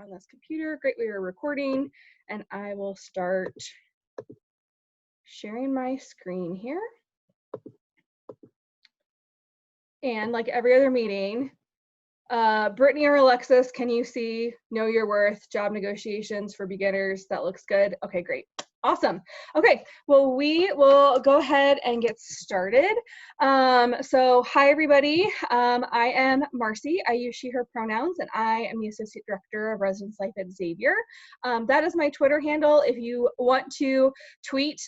on this computer. Great, we are recording, and I will start sharing my screen here. And like every other meeting, Brittany or Alexis, can you see Know Your Worth, job negotiations for beginners? That looks good. Okay, great. Awesome. Okay, well, we will go ahead and get started. So hi, everybody. I am Marcy. I use she, her pronouns, and I am the Associate Director of Residence Life at Xavier. That is my Twitter handle. If you want to tweet,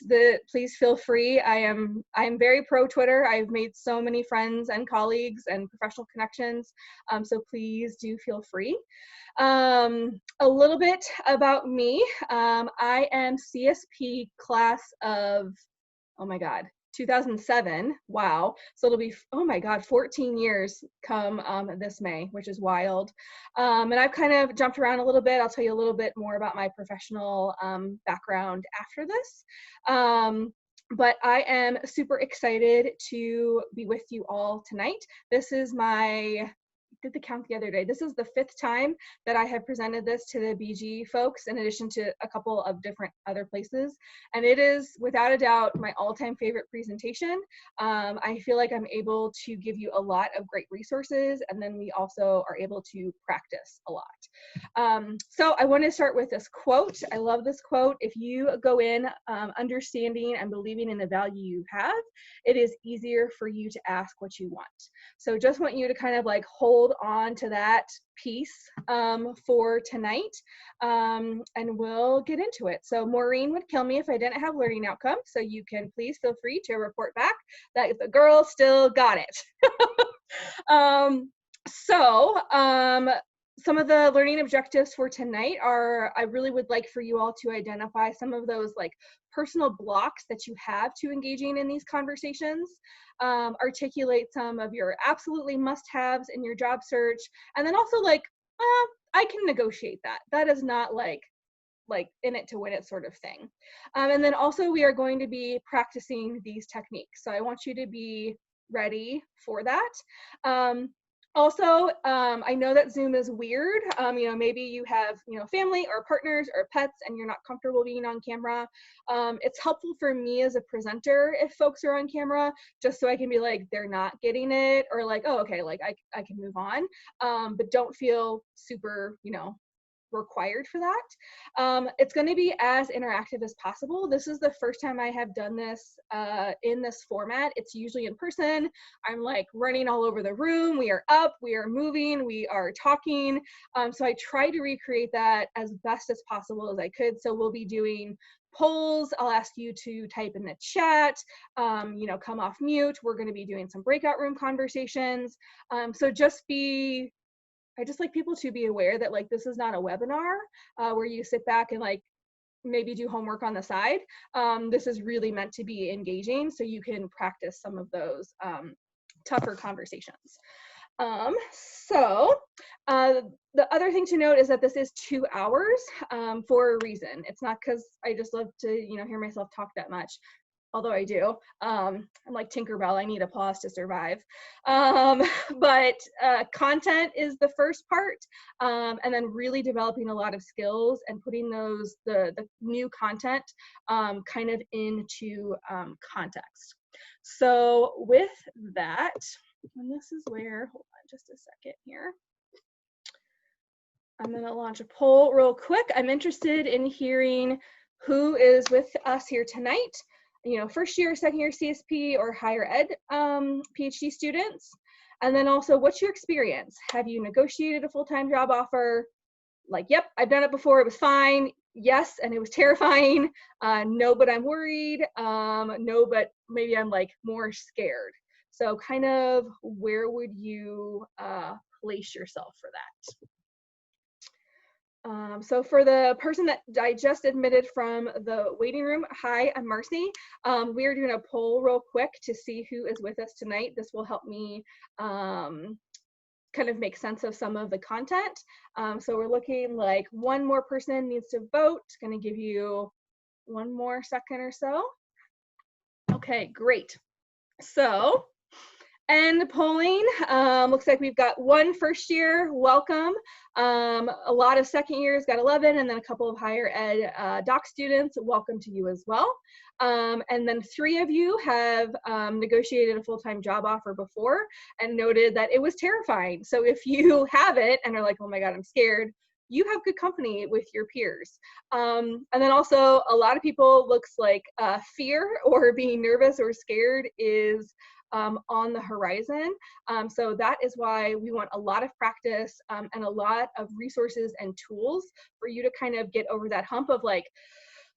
please feel free. I am very pro Twitter. I've made so many friends and colleagues and professional connections, so please do feel free. A little bit about me. I am CSP class of, oh my God, 2007. Wow. So it'll be, oh my God, 14 years come this May, which is wild. And I've kind of jumped around a little bit. I'll tell you a little bit more about my professional background after this. But I am super excited to be with you all tonight. This is my, did the count the other day. This is the 5th time that I have presented this to the BG folks, in addition to a couple of different other places. And it is without a doubt my all-time favorite presentation. I feel like I'm able to give you a lot of great resources, and then we also are able to practice a lot. So I want to start with this quote. I love this quote. If you go in understanding and believing in the value you have, it is easier for you to ask what you want. So just want you to kind of like hold on to that piece for tonight, and we'll get into it. So Maureen would kill me if I didn't have learning outcomes, so you can please feel free to report back that the girl still got it. Some of the learning objectives for tonight are, I really would like for you all to identify some of those like personal blocks that you have to engaging in these conversations, articulate some of your absolutely must-haves in your job search, and then also like, I can negotiate that. That is not like in it to win it sort of thing. And then also we are going to be practicing these techniques. So I want you to be ready for that. Also, I know that Zoom is weird. Maybe you have, family or partners or pets and you're not comfortable being on camera. It's helpful for me as a presenter if folks are on camera, just so I can be like, they're not getting it, or like, oh, okay, like I can move on. But don't feel super, required for that. It's going to be as interactive as possible. This is the first time I have done this in this format. It's usually in person. I'm like running all over the room. We are up, we are moving, we are talking. So I try to recreate that as best as possible as I could. So we'll be doing polls. I'll ask you to type in the chat, come off mute. We're going to be doing some breakout room conversations. So I just like people to be aware that like this is not a webinar where you sit back and like maybe do homework on the side. This is really meant to be engaging, so you can practice some of those tougher conversations. The other thing to note is that this is 2 hours for a reason. It's not because I just love to hear myself talk that much. Although I do. I'm like Tinkerbell, I need applause to survive. But content is the first part, and then really developing a lot of skills and putting the new content kind of into context. So with that, and this is where, hold on just a second here. I'm gonna launch a poll real quick. I'm interested in hearing who is with us here tonight. First year, second year CSP or higher ed PhD students. And then also, what's your experience? Have you negotiated a full-time job offer? Like, yep, I've done it before, it was fine. Yes, and it was terrifying. No, but I'm worried. No, but maybe I'm like more scared. So kind of where would you place yourself for that? So for the person that I just admitted from the waiting room, hi, I'm Marcy. We are doing a poll real quick to see who is with us tonight. This will help me kind of make sense of some of the content. So we're looking like one more person needs to vote. It's going to give you one more second or so. Okay, great. So And polling, looks like we've got one first year, welcome. A lot of second years got 11, and then a couple of higher ed doc students, welcome to you as well. And then 3 of you have negotiated a full-time job offer before and noted that it was terrifying. So if you haven't and are like, oh my God, I'm scared, you have good company with your peers. And then also a lot of people, looks like fear or being nervous or scared is on the horizon. So that is why we want a lot of practice and a lot of resources and tools for you to kind of get over that hump of like,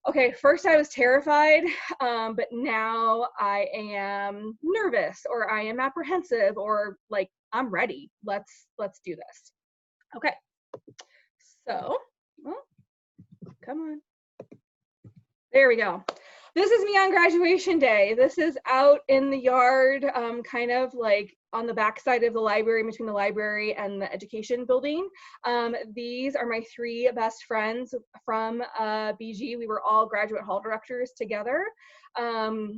okay, first I was terrified, but now I am nervous, or I am apprehensive, or like, I'm ready. Let's do this. Okay, so, oh, come on. There we go. This is me on graduation day. This is out in the yard, kind of like on the back side of the library, between the library and the education building. These are my 3 best friends from BG. We were all graduate hall directors together.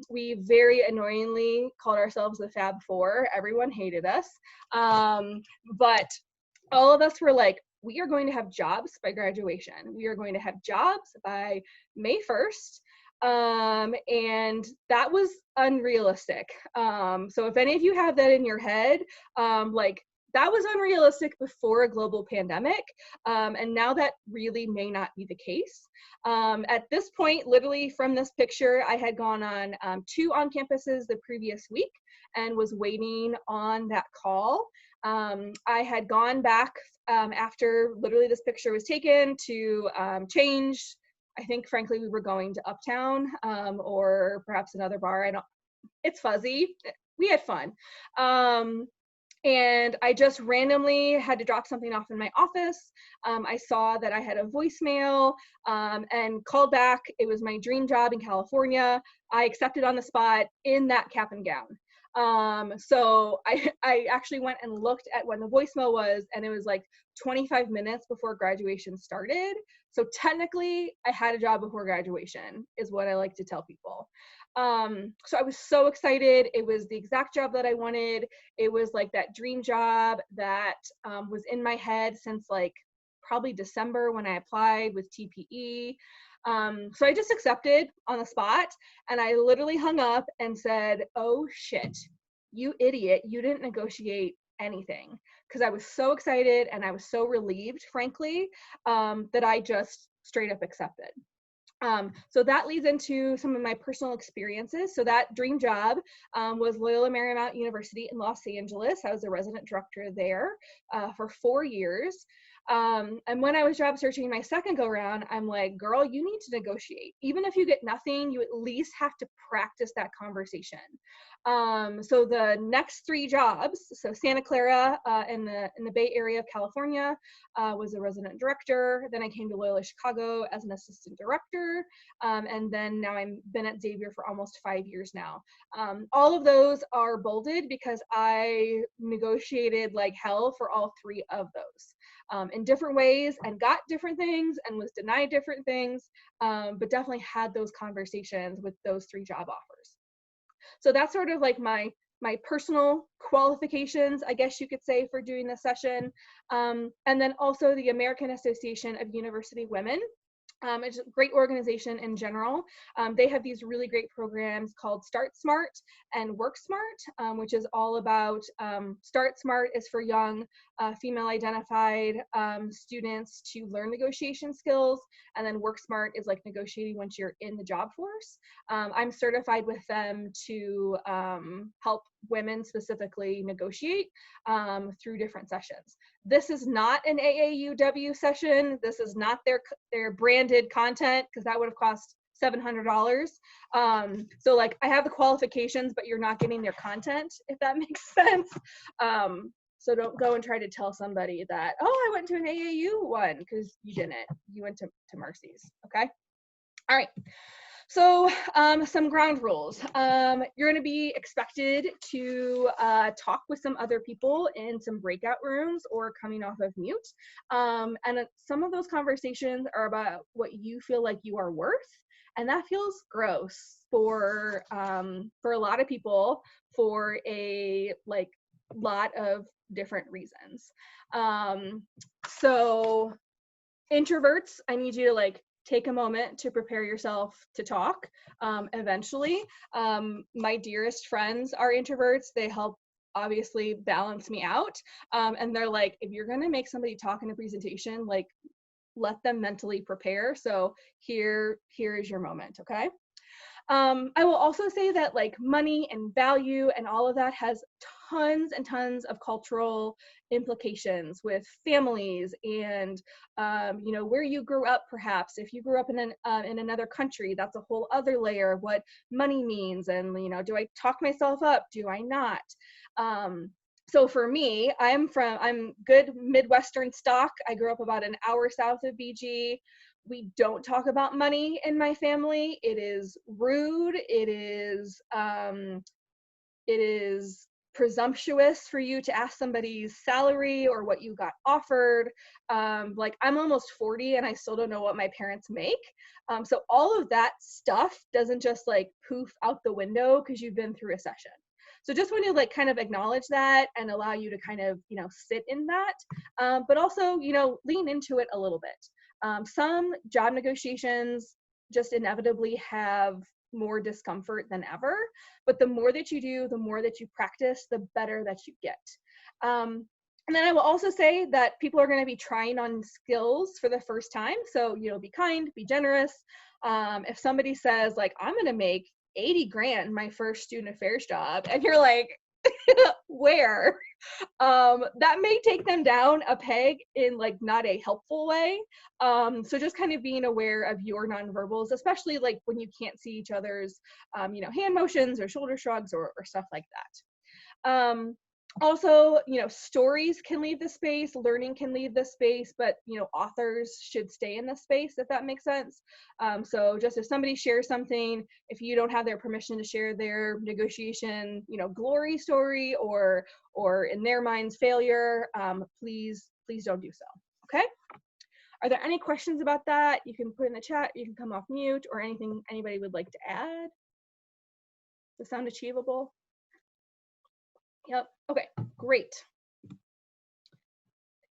We very annoyingly called ourselves the Fab Four. Everyone hated us. But all of us were like, we are going to have jobs by graduation. We are going to have jobs by May 1st. And that was unrealistic. So if any of you have that in your head, like, that was unrealistic before a global pandemic. And now that really may not be the case. At this point, literally from this picture, I had gone on 2 on-campuses the previous week and was waiting on that call. I had gone back after literally this picture was taken to change. I think frankly we were going to Uptown or perhaps another bar. It's fuzzy. We had fun. And I just randomly had to drop something off in my office. I saw that I had a voicemail and called back. It was my dream job in California. I accepted on the spot in that cap and gown. So I actually went and looked at when the voicemail was, and it was like 25 minutes before graduation started. So technically I had a job before graduation, is what I like to tell people. So I was so excited. It was the exact job that I wanted. It was like that dream job that was in my head since like probably December when I applied with TPE. So I just accepted on the spot, and I literally hung up and said, oh shit, you idiot, you didn't negotiate anything. Because I was so excited and I was so relieved, frankly, that I just straight up accepted. So that leads into some of my personal experiences. So that dream job was Loyola Marymount University in Los Angeles. I was a resident director there for 4 years. And when I was job searching my second go round, I'm like, girl, you need to negotiate. Even if you get nothing, you at least have to practice that conversation. So the next 3 jobs, so Santa Clara in the Bay Area of California was a resident director. Then I came to Loyola Chicago as an assistant director. And then now I've been at Xavier for almost 5 years now. All of those are bolded because I negotiated like hell for all 3 of those. In different ways, and got different things and was denied different things, but definitely had those conversations with those 3 job offers. So that's sort of like my personal qualifications, I guess you could say, for doing this session. And then also the American Association of University Women. It's a great organization in general. They have these really great programs called Start Smart and Work Smart, which is all about Start Smart is for young female identified students to learn negotiation skills, and then Work Smart is like negotiating once you're in the job force. I'm certified with them to help women specifically negotiate through different sessions. This is not an AAUW session. This is not their branded content, because that would have cost $700. So like I have the qualifications, but you're not getting their content, if that makes sense. So don't go and try to tell somebody that, oh, I went to an AAU one, because you didn't. You went to Mercy's, okay? All right. So some ground rules. You're going to be expected to talk with some other people in some breakout rooms or coming off of mute. And some of those conversations are about what you feel like you are worth. And that feels gross for a lot of people for a lot of different reasons. So introverts, I need you to take a moment to prepare yourself to talk eventually. My dearest friends are introverts. They help obviously balance me out. And they're like, if you're gonna make somebody talk in a presentation, let them mentally prepare. So here is your moment, okay? I will also say that money and value and all of that has tons and tons of cultural implications with families and where you grew up. Perhaps if you grew up in another country, that's a whole other layer of what money means. And do I talk myself up? Do I not? So for me, I'm good Midwestern stock. I grew up about an hour south of BG. We don't talk about money in my family. It is rude. It is presumptuous for you to ask somebody's salary or what you got offered. I'm almost 40 and I still don't know what my parents make. So all of that stuff doesn't just poof out the window because you've been through a session. So just want to kind of acknowledge that and allow you to kind of, sit in that, but also, lean into it a little bit. Some job negotiations just inevitably have more discomfort than ever, but the more that you do, the more that you practice, the better that you get. And then I will also say that people are going to be trying on skills for the first time. So, be kind, be generous. If somebody says I'm going to make 80 grand my first student affairs job, and you're like, where? That may take them down a peg in not a helpful way. So just kind of being aware of your nonverbals, especially when you can't see each other's, hand motions or shoulder shrugs or stuff like that. Also, stories can leave the space, learning can leave the space, but, authors should stay in the space, if that makes sense. So just if somebody shares something, if you don't have their permission to share their negotiation, glory story or in their minds failure, please don't do so, okay? Are there any questions about that? You can put in the chat, you can come off mute, or anything anybody would like to add. Does it sound achievable? Yep. Okay, great.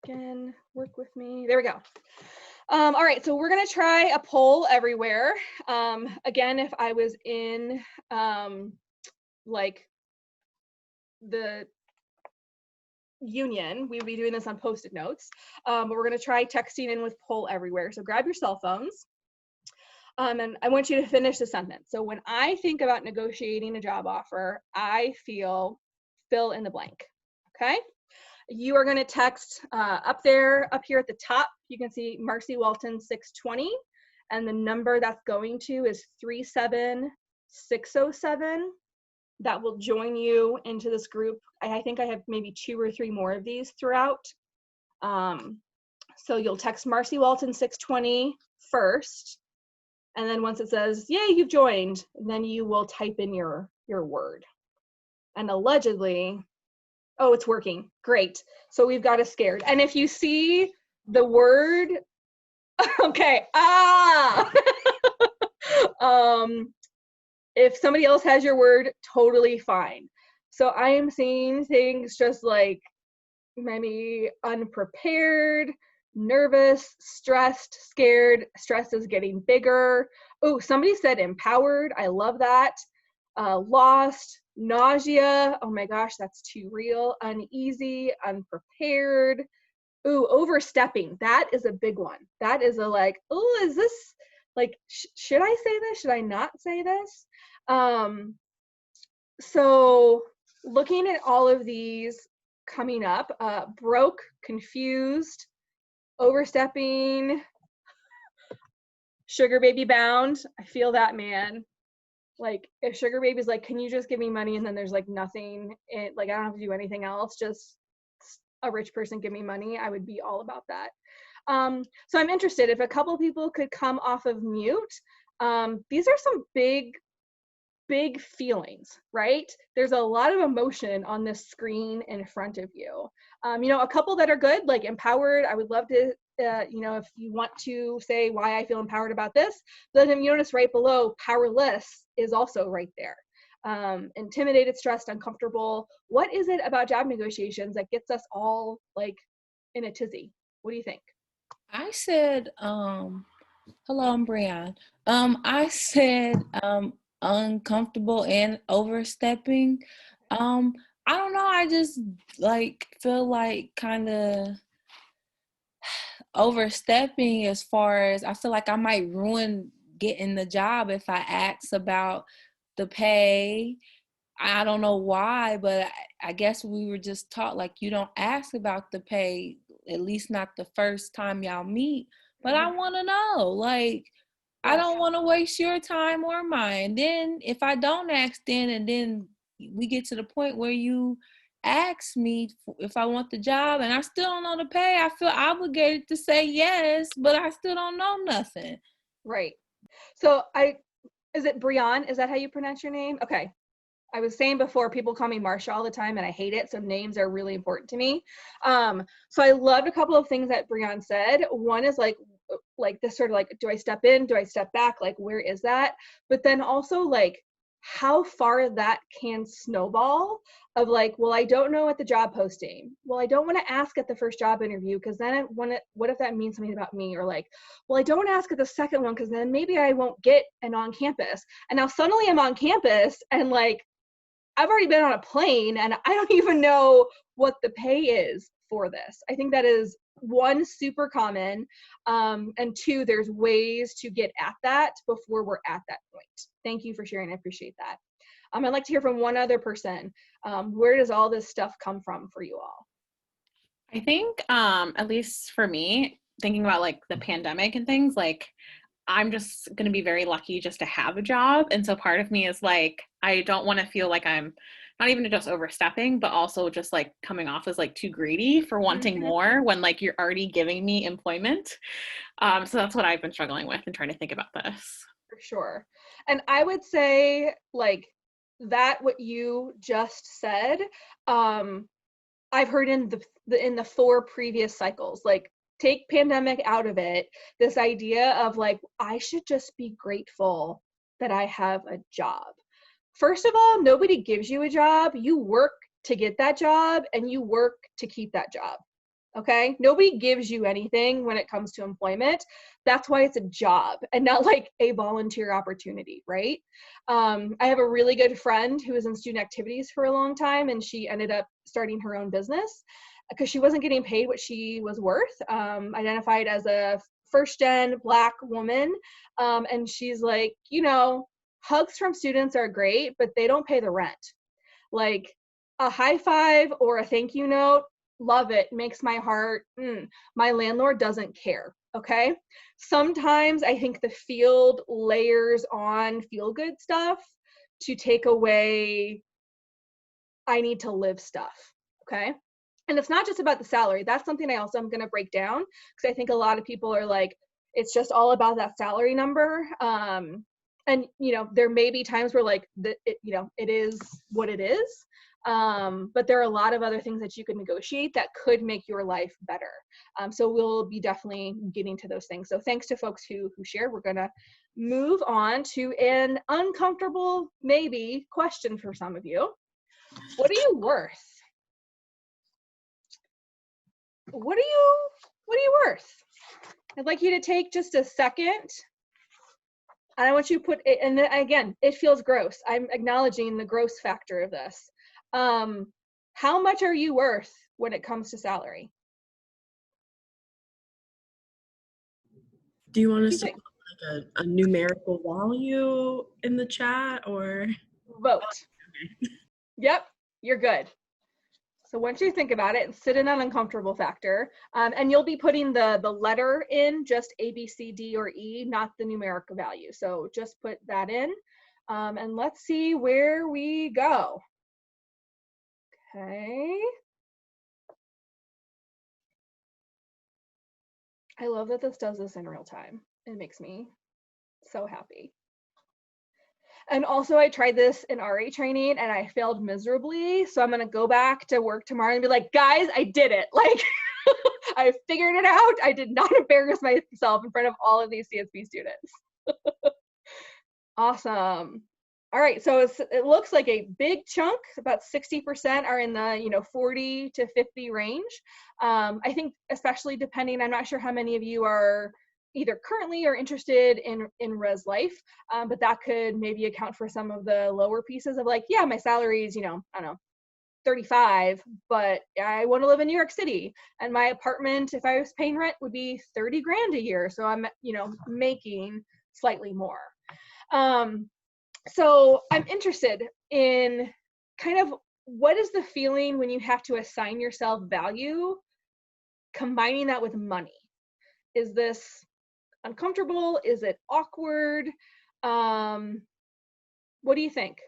Again, work with me. There we go. All right, so we're gonna try a poll everywhere. Again, if I was in the union, we would be doing this on Post-it notes, but we're gonna try texting in with poll everywhere. So grab your cell phones. And I want you to finish the sentence. So when I think about negotiating a job offer, I feel fill in the blank, okay? You are gonna text up here at the top, you can see Marcy Walton 620, and the number that's going to is 37607. That will join you into this group. I think I have maybe 2 or 3 more of these throughout. So you'll text Marcy Walton 620 first, and then once it says, yay, you've joined, then you will type in your word. And allegedly, oh, it's working. Great. So we've got us scared. And if you see the word, okay, if somebody else has your word, totally fine. So I am seeing things just maybe unprepared, nervous, stressed, scared. Stress is getting bigger. Oh, somebody said empowered. I love that. Lost, nausea. Oh my gosh, that's too real. Uneasy, unprepared. Ooh, overstepping. That is a big one. That is a oh, is this should I say this? Should I not say this? So looking at all of these coming up, broke, confused, overstepping, sugar baby bound. I feel that, man. If sugar baby's can you just give me money, and then there's nothing, I don't have to do anything else, just a rich person give me money, I would be all about that. So I'm interested if a couple people could come off of mute. These are some big feelings, right? There's a lot of emotion on this screen in front of you. A couple that are good, like empowered. I would love to, if you want to say why I feel empowered about this, but then you notice right below, powerless is also right there. Intimidated, stressed, uncomfortable. What is it about job negotiations that gets us all like in a tizzy? What do you think? I said, hello, I'm Brian. I said uncomfortable and overstepping. I don't know, I just like feel like kind of overstepping as far as I feel like I might ruin getting the job if I ask about the pay. I don't know why, but I guess we were just taught like you don't ask about the pay, at least not the first time y'all meet. But I want to know, like, I Yes. don't want to waste your time or mine. Then if I don't ask, then and then we get to the point where you ask me if I want the job and I still don't know the pay, I feel obligated to say yes, but I still don't know nothing. Right. So is it Brian? Is that how you pronounce your name? Okay. I was saying before, people call me Marsha all the time and I hate it. So names are really important to me. So I loved a couple of things that Brian said. One is like this sort of like, do I step in? Do I step back? Like, where is that? But then also like how far that can snowball of like, well, I don't know at the job posting. Well, I don't want to ask at the first job interview because then what if that means something about me? Or like, well, I don't want to ask at the second one because then maybe I won't get an on campus. And now suddenly I'm on campus and like, I've already been on a plane and I don't even know what the pay is for this. I think that is one, super common, and two, there's ways to get at that before we're at that point. Thank you for sharing. I appreciate that. I'd like to hear from one other person. Where does all this stuff come from for you all? I think, at least for me, thinking about like the pandemic and things, like I'm just going to be very lucky just to have a job. And so part of me is like, I don't want to feel like I'm not even just overstepping, but also just like coming off as like too greedy for wanting more when like you're already giving me employment. So that's what I've been struggling with and trying to think about this. For sure. And I would say like that what you just said, I've heard in the 4 previous cycles, like take pandemic out of it, this idea of like, I should just be grateful that I have a job. First of all, nobody gives you a job. You work to get that job and you work to keep that job. Okay? Nobody gives you anything when it comes to employment. That's why it's a job and not like a volunteer opportunity, right? I have a really good friend who was in student activities for a long time and she ended up starting her own business because she wasn't getting paid what she was worth, identified as a first gen Black woman. And she's like, hugs from students are great, but they don't pay the rent. Like a high five or a thank you note, love it, makes my heart, my landlord doesn't care. Okay. Sometimes I think the field layers on feel good stuff to take away I need to live stuff. Okay. And it's not just about the salary. That's something I also am going to break down because I think a lot of people are like, it's just all about that salary number. And there may be times where like it is what it is. But there are a lot of other things that you can negotiate that could make your life better. So we'll be definitely getting to those things. So thanks to folks who shared. We're gonna move on to an uncomfortable maybe question for some of you. What are you worth? What are you worth? I'd like you to take just a second. And I want you to put it, and then, again, it feels gross. I'm acknowledging the gross factor of this. How much are you worth when it comes to salary? Do you want us to put like a numerical value in the chat or? Vote. Yep, you're good. So once you think about it and sit in an uncomfortable factor, and you'll be putting the letter in, just A, B, C, D, or E, not the numeric value. So just put that in, and let's see where we go. Okay. I love that this does this in real time. It makes me So happy. And also I tried this in RA training and I failed miserably. So I'm going to go back to work tomorrow and be like, guys, I did it. Like I figured it out. I did not embarrass myself in front of all of these CSP students. Awesome. All right. So it looks like a big chunk, about 60% are in the, 40 to 50 range. I think especially depending, I'm not sure how many of you are either currently or interested in res life, but that could maybe account for some of the lower pieces of like, yeah, my salary is, I don't know, 35, but I want to live in New York City, and my apartment, if I was paying rent, would be 30 grand a year. So I'm, making slightly more. So I'm interested in kind of what is the feeling when you have to assign yourself value, combining that with money. Is this uncomfortable? Is it awkward? What do you think?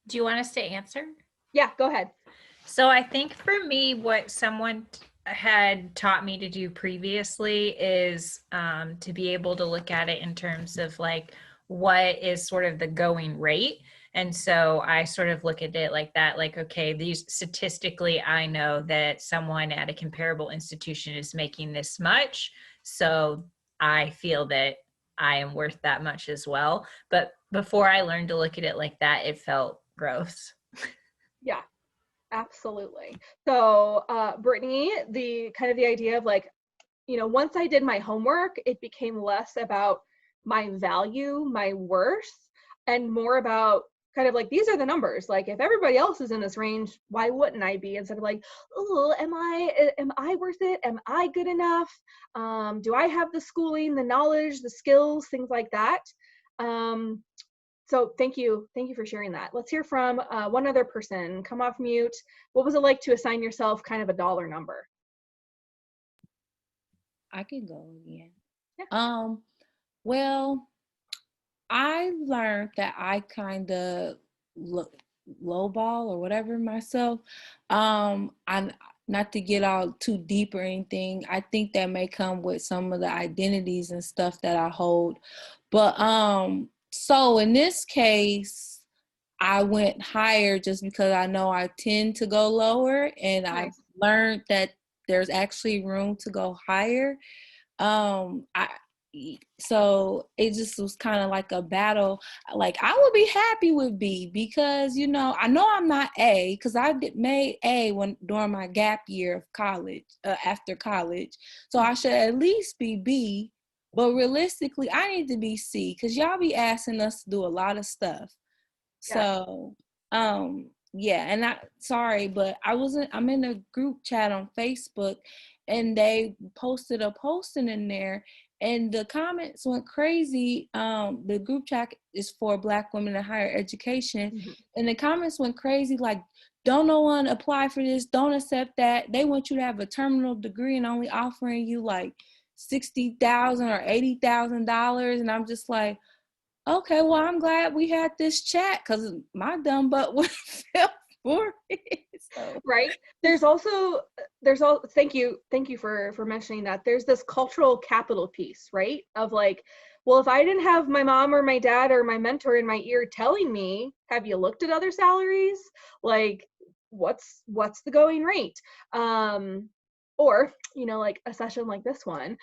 Do you want us to answer? Yeah, go ahead. So I think for me, what someone had taught me to do previously is to be able to look at it in terms of like, what is sort of the going rate. And so I sort of look at it like that, like, okay, these statistically, I know that someone at a comparable institution is making this much. So I feel that I am worth that much as well. But before I learned to look at it like that, it felt gross. Yeah, absolutely. So Brittany, the idea of like, once I did my homework, it became less about my value, my worth, and more about kind of like, these are the numbers. Like if everybody else is in this range, why wouldn't I be? Instead of like, oh, am I worth it? Am I good enough? Do I have the schooling, the knowledge, the skills, things like that? So thank you for sharing that. Let's hear from one other person. Come off mute. What was it like to assign yourself kind of a dollar number? I can go again. Yeah. Well, I learned that I kind of lowball or whatever myself. I'm not to get all too deep or anything. I think that may come with some of the identities and stuff that I hold. But so in this case, I went higher just because I know I tend to go lower, and Nice. I've learned that there's actually room to go higher. So it just was kind of like a battle. Like I would be happy with B because I know I'm not A because I made A during my gap year of college, after college. So I should at least be B. But realistically, I need to be C because y'all be asking us to do a lot of stuff. So, yeah, and sorry, but I'm in a group chat on Facebook and they posted a posting in there and the comments went crazy. The group chat is for Black women in higher education. Mm-hmm. And the comments went crazy like, don't no one apply for this, don't accept that. They want you to have a terminal degree and only offering you like $60,000 or $80,000. And I'm just like, okay, well, I'm glad we had this chat because my dumb butt would feel for it. So. Right. Thank you for mentioning that. There's this cultural capital piece, right? Of like, well, if I didn't have my mom or my dad or my mentor in my ear telling me, have you looked at other salaries? Like, what's the going rate? Or, like a session like this one,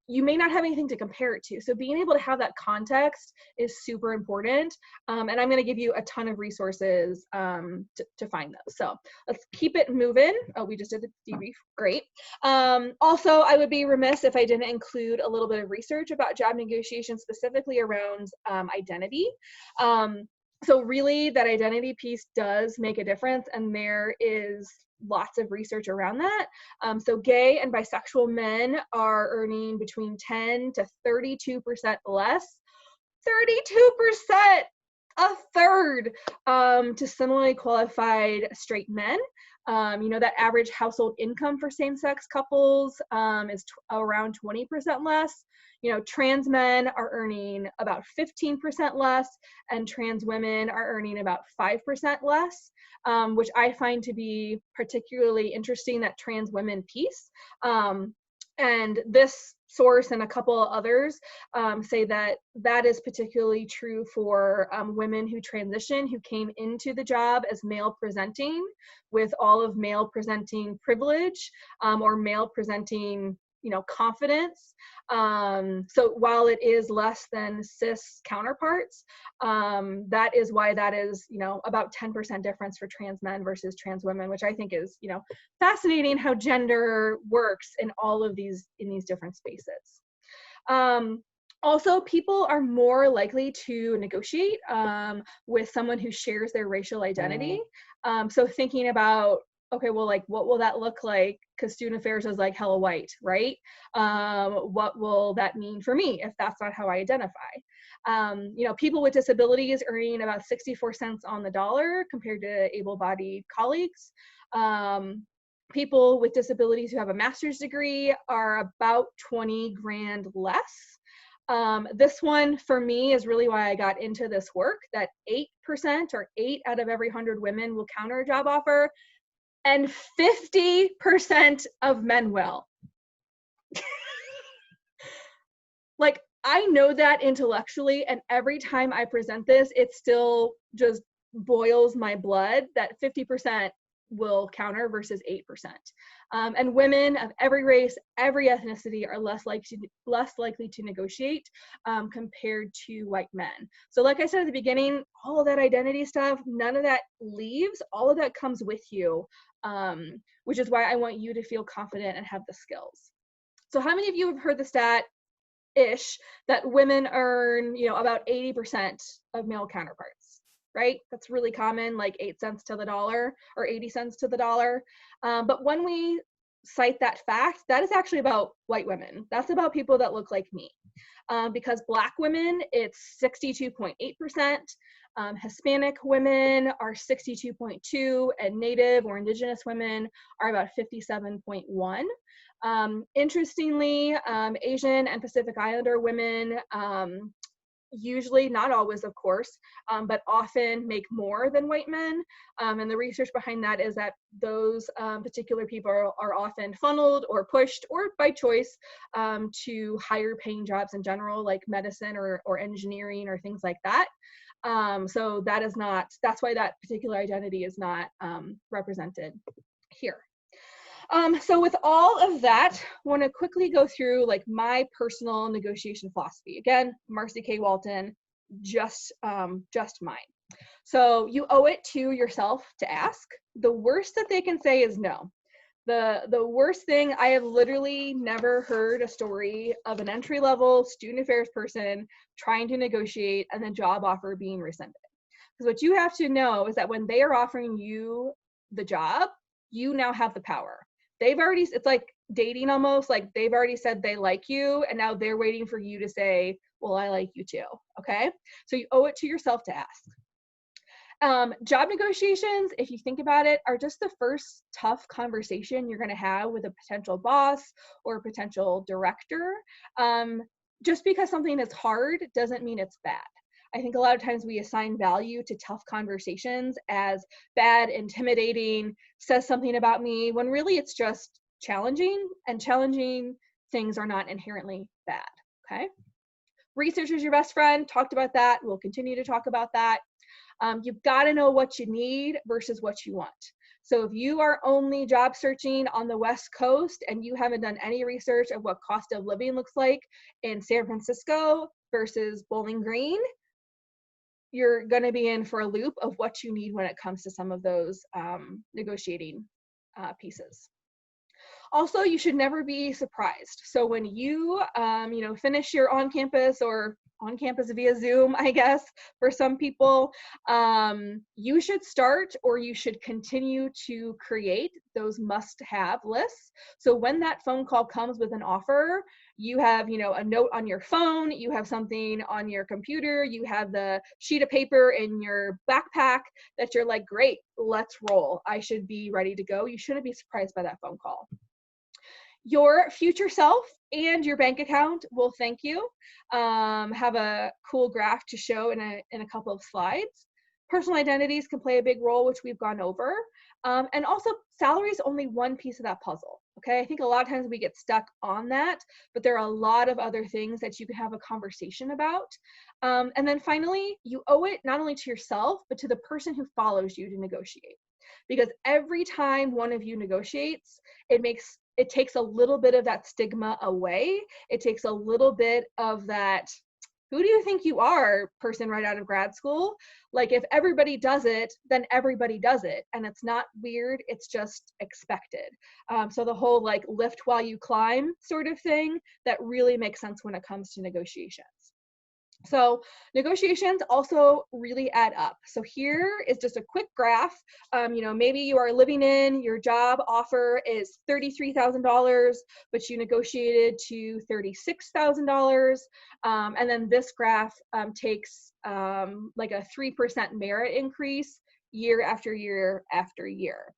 you may not have anything to compare it to. So being able to have that context is super important. And I'm going to give you a ton of resources to find those. So let's keep it moving. Oh, we just did the debrief. Great. Also, I would be remiss if I didn't include a little bit of research about job negotiation, specifically around identity. So really that identity piece does make a difference, and there is lots of research around that. So gay and bisexual men are earning between 10 to 32% less. 32%, a third, to similarly qualified straight men. That average household income for same-sex couples is around 20% less. Trans men are earning about 15% less, and trans women are earning about 5% less, which I find to be particularly interesting, that trans women piece. And this source and a couple others say that that is particularly true for women who transition, who came into the job as male presenting with all of male presenting privilege or male presenting confidence. So while it is less than cis counterparts, that is why that is, about 10% difference for trans men versus trans women, which I think is, fascinating how gender works in all of these, in these different spaces. Also, people are more likely to negotiate with someone who shares their racial identity. So thinking about, okay, well, like, what will that look like? Because student affairs is like hella white, right? What will that mean for me if that's not how I identify? People with disabilities earning about 64 cents on the dollar compared to able-bodied colleagues. People with disabilities who have a master's degree are about 20 grand less. This one for me is really why I got into this work, that 8% or 8 out of every 100 women will counter a job offer, and 50% of men will. Like, I know that intellectually, and every time I present this, it still just boils my blood that 50% will counter versus 8%. And women of every race, every ethnicity are less likely to negotiate compared to white men. So like I said at the beginning, all of that identity stuff, none of that leaves, all of that comes with you, which is why I want you to feel confident and have the skills. So how many of you have heard the stat-ish that women earn, about 80% of male counterparts? Right? That's really common, like 8 cents to the dollar or 80 cents to the dollar. But when we cite that fact, that is actually about white women. That's about people that look like me. Because Black women, it's 62.8%. Hispanic women are 62.2%, and Native or Indigenous women are about 57.1%. Interestingly, Asian and Pacific Islander women usually, not always, of course, but often make more than white men. And the research behind that is that those particular people are often funneled or pushed, or by choice, to higher paying jobs in general, like medicine or engineering or things like that. So that's why that particular identity is not represented here. So with all of that, I want to quickly go through like my personal negotiation philosophy. Again, Marcy K. Walton, just mine. So you owe it to yourself to ask. The worst that they can say is no. The worst thing, I have literally never heard a story of an entry-level student affairs person trying to negotiate and the job offer being rescinded. Because what you have to know is that when they are offering you the job, you now have the power. They've already, it's like dating almost, like they've already said they like you, and now they're waiting for you to say, well, I like you too, okay? So you owe it to yourself to ask. Job negotiations, if you think about it, are just the first tough conversation you're gonna have with a potential boss or a potential director. Just because something is hard doesn't mean it's bad. I think a lot of times we assign value to tough conversations as bad, intimidating, says something about me, when really it's just challenging, and challenging things are not inherently bad, okay? Research is your best friend, talked about that, we'll continue to talk about that. You've gotta know what you need versus what you want. So if you are only job searching on the West Coast and you haven't done any research of what cost of living looks like in San Francisco versus Bowling Green, you're going to be in for a loop of what you need when it comes to some of those negotiating pieces. Also, you should never be surprised. So when you, finish your on-campus or on campus via Zoom, I guess, for some people, you should start or you should continue to create those must-have lists. So when that phone call comes with an offer, you have, you know, a note on your phone, you have something on your computer, you have the sheet of paper in your backpack that you're like, great, let's roll. I should be ready to go. You shouldn't be surprised by that phone call. Your future self and your bank account will thank you. Have a cool graph to show in a couple of slides. Personal identities can play a big role, which we've gone over. And also, salary is only one piece of that puzzle. Okay, I think a lot of times we get stuck on that, but there are a lot of other things that you can have a conversation about. And then finally, you owe it not only to yourself, but to the person who follows you to negotiate. Because every time one of you negotiates, it takes a little bit of that stigma away. It takes a little bit of that, who do you think you are, person right out of grad school? Like, if everybody does it, then everybody does it. And it's not weird, it's just expected. So the whole like lift while you climb sort of thing, that really makes sense when it comes to negotiations. So negotiations also really add up. So here is just a quick graph. You know, maybe you are living in, your job offer is $33,000, but you negotiated to $36,000. And then this graph takes like a 3% merit increase year after year after year.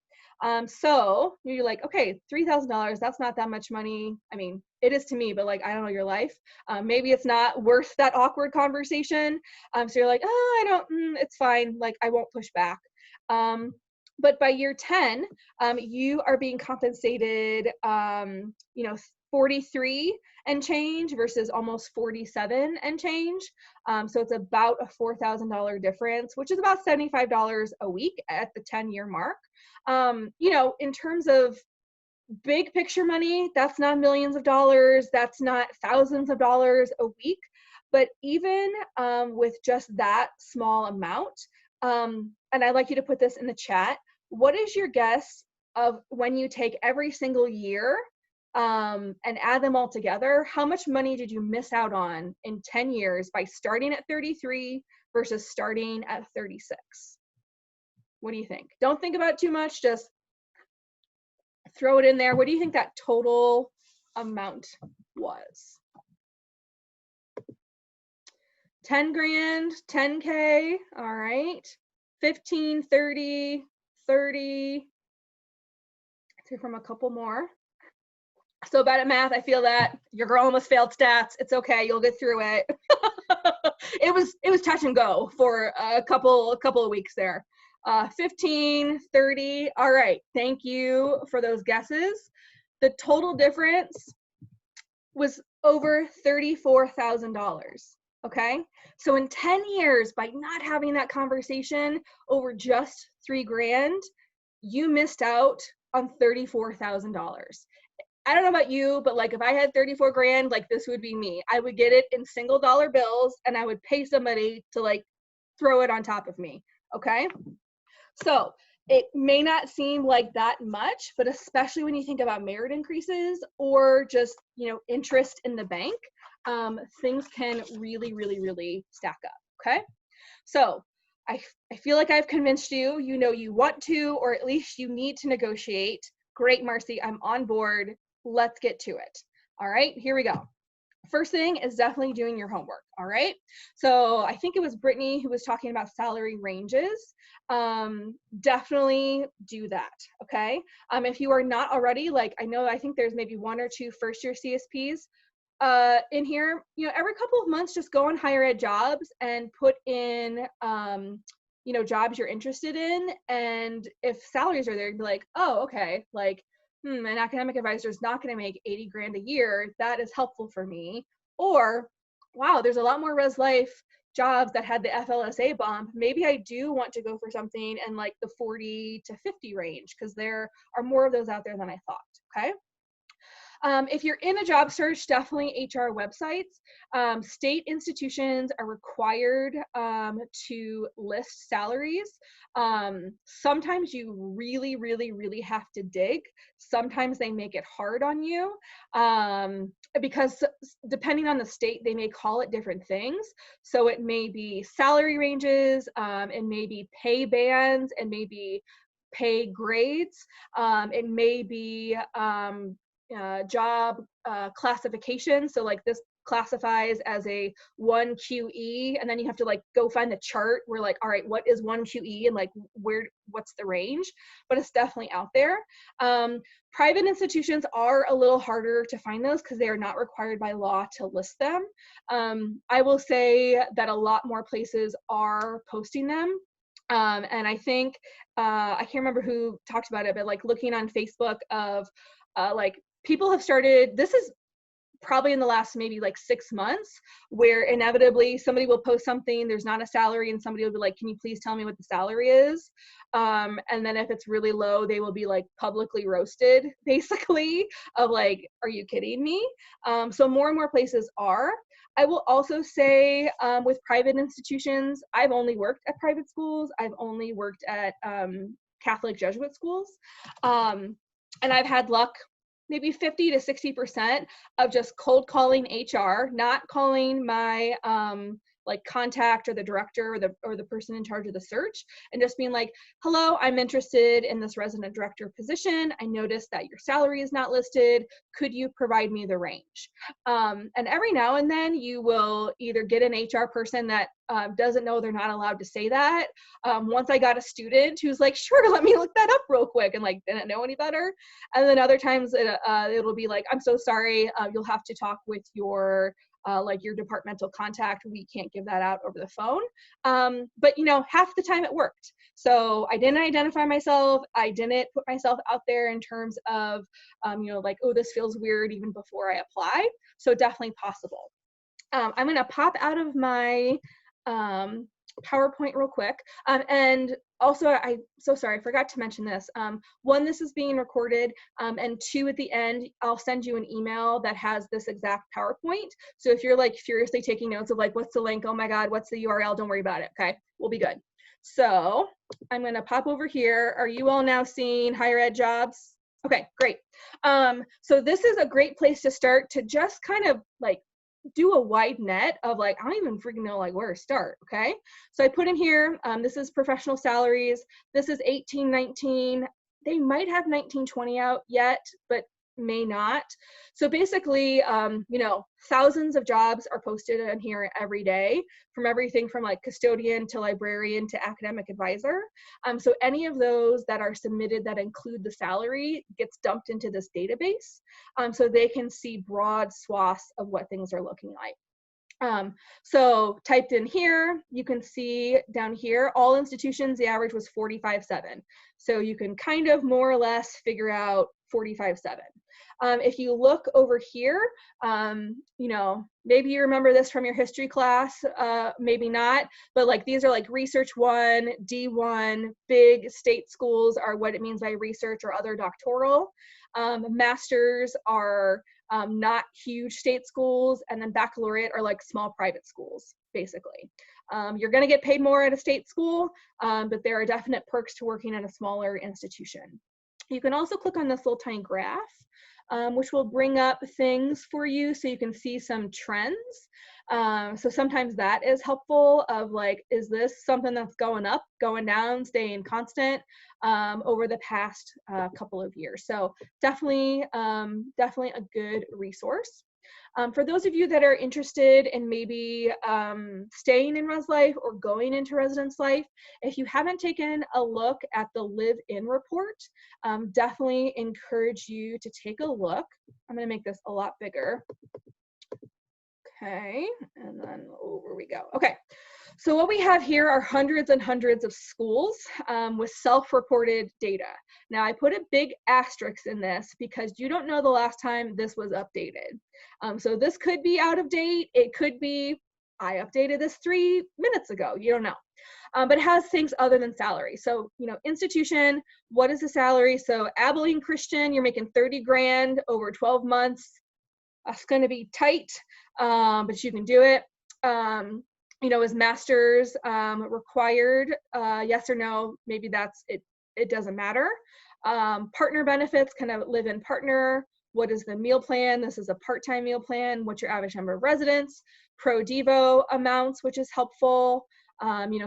So you're like, okay, $3,000, that's not that much money. I mean, it is to me, but like, I don't know your life. Maybe it's not worth that awkward conversation. So you're like, oh, it's fine. Like, I won't push back. But by year 10, you are being compensated, you know, 43 and change versus almost 47 and change. So it's about a $4,000 difference, which is about $75 a week at the 10-year mark. You know, in terms of big picture money, that's not millions of dollars, that's not thousands of dollars a week, but even with just that small amount, and I'd like you to put this in the chat, what is your guess of when you take every single year and add them all together, how much money did you miss out on in 10 years by starting at 33 versus starting at 36? What do you think? Don't think about it too much, just throw it in there. What do you think that total amount was? 10 grand, 10K, all right. 15, 30, 30. Let's hear from a couple more. So bad at math, I feel that. Your girl almost failed stats. It's okay, you'll get through it. It was touch and go for a couple of weeks there. 15, 30, all right, thank you for those guesses. The total difference was over $34,000, okay? So in 10 years, by not having that conversation over just $3 grand, you missed out on $34,000. I don't know about you, but like if I had 34 grand, like this would be me. I would get it in single dollar bills and I would pay somebody to like throw it on top of me, okay? So it may not seem like that much, but especially when you think about merit increases or just, you know, interest in the bank, things can really, really, really stack up, okay? So I feel like I've convinced you, you know you want to, or at least you need to negotiate. Great, Marcy, I'm on board. Let's get to it. All right, here we go. First thing is definitely doing your homework, all right? So I think it was Brittany who was talking about salary ranges. Definitely do that, okay? If you are not already, like I think there's maybe 1 or 2 first-year CSPs in here, you know, every couple of months, just go on higher ed jobs and put in, you know, jobs you're interested in. And if salaries are there, you'd be like, oh, okay, like, an academic advisor is not going to make 80 grand a year. That is helpful for me. Or, wow, there's a lot more res life jobs that had the FLSA bump. Maybe I do want to go for something in like the 40 to 50 range because there are more of those out there than I thought, okay? If you're in a job search, definitely HR websites. State institutions are required to list salaries. Sometimes you really, really, really have to dig. Sometimes they make it hard on you because depending on the state, they may call it different things. So it may be salary ranges, it may be pay bands, and maybe pay grades. It may be job classification. So like this classifies as a 1 QE, and then you have to like go find the chart where like, all right, what is 1 QE and like what's the range? But it's definitely out there. Private institutions are a little harder to find those because they are not required by law to list them. I will say that a lot more places are posting them. And I think, I can't remember who talked about it, but like looking on Facebook of like people have started, this is probably in the last maybe like 6 months, where inevitably somebody will post something, there's not a salary, and somebody will be like, can you please tell me what the salary is? And then if it's really low, they will be like publicly roasted, basically, of like, are you kidding me? So more and more places are. I will also say with private institutions, I've only worked at private schools. I've only worked at Catholic Jesuit schools. And I've had luck maybe 50 to 60% of just cold calling HR, not calling my like contact or the director or the person in charge of the search, and just being like, hello, I'm interested in this resident director position. I noticed that your salary is not listed. Could you provide me the range? And every now and then you will either get an HR person that doesn't know they're not allowed to say that. Once I got a student who's like, sure, let me look that up real quick, and like didn't know any better. And then other times it'll be like, I'm so sorry, you'll have to talk with your like your departmental contact. We can't give that out over the phone. But you know, half the time it worked. So I didn't identify myself. I didn't put myself out there in terms of, you know, like, oh, this feels weird even before I apply. So definitely possible. I'm gonna pop out of my PowerPoint real quick. And also, I'm so sorry, I forgot to mention this. One, this is being recorded, and two, at the end, I'll send you an email that has this exact PowerPoint. So if you're like furiously taking notes of like, what's the link? Oh my God, what's the URL? Don't worry about it, okay? We'll be good. So I'm gonna pop over here. Are you all now seeing higher ed jobs? Okay, great. So this is a great place to start to just kind of like do a wide net of like, I don't even freaking know like where to start, okay? So I put in here, this is professional salaries. This is 18-19. They might have 19-20 out yet, but may not. So basically, you know, thousands of jobs are posted in here every day, from everything from like custodian to librarian to academic advisor. So any of those that are submitted that include the salary gets dumped into this database, so they can see broad swaths of what things are looking like. So typed in here, you can see down here, all institutions, the average was 45.7. So you can kind of more or less figure out 45.7. If you look over here, you know, maybe you remember this from your history class, maybe not, but like these are like Research 1, D1, big state schools are what it means by research or other doctoral. Masters are not huge state schools, and then baccalaureate are like small private schools, basically. You're gonna get paid more at a state school, but there are definite perks to working at a smaller institution. You can also click on this little tiny graph, which will bring up things for you so you can see some trends. So sometimes that is helpful of like, is this something that's going up, going down, staying constant over the past couple of years. So definitely, definitely a good resource. For those of you that are interested in maybe staying in res life or going into residence life, if you haven't taken a look at the live-in report, definitely encourage you to take a look. I'm going to make this a lot bigger. Okay, and then over we go. Okay, so what we have here are hundreds and hundreds of schools with self-reported data. Now I put a big asterisk in this because you don't know the last time this was updated. So this could be out of date. It could be I updated this 3 minutes ago. You don't know. But it has things other than salary. So, institution, what is the salary? So Abilene Christian, you're making 30 grand over 12 months. That's going to be tight, but you can do it. Is master's required? Yes or no? Maybe that's it. It doesn't matter. Partner benefits, kind of live-in partner. What is the meal plan? This is a part-time meal plan. What's your average number of residents? Pro Devo amounts, which is helpful.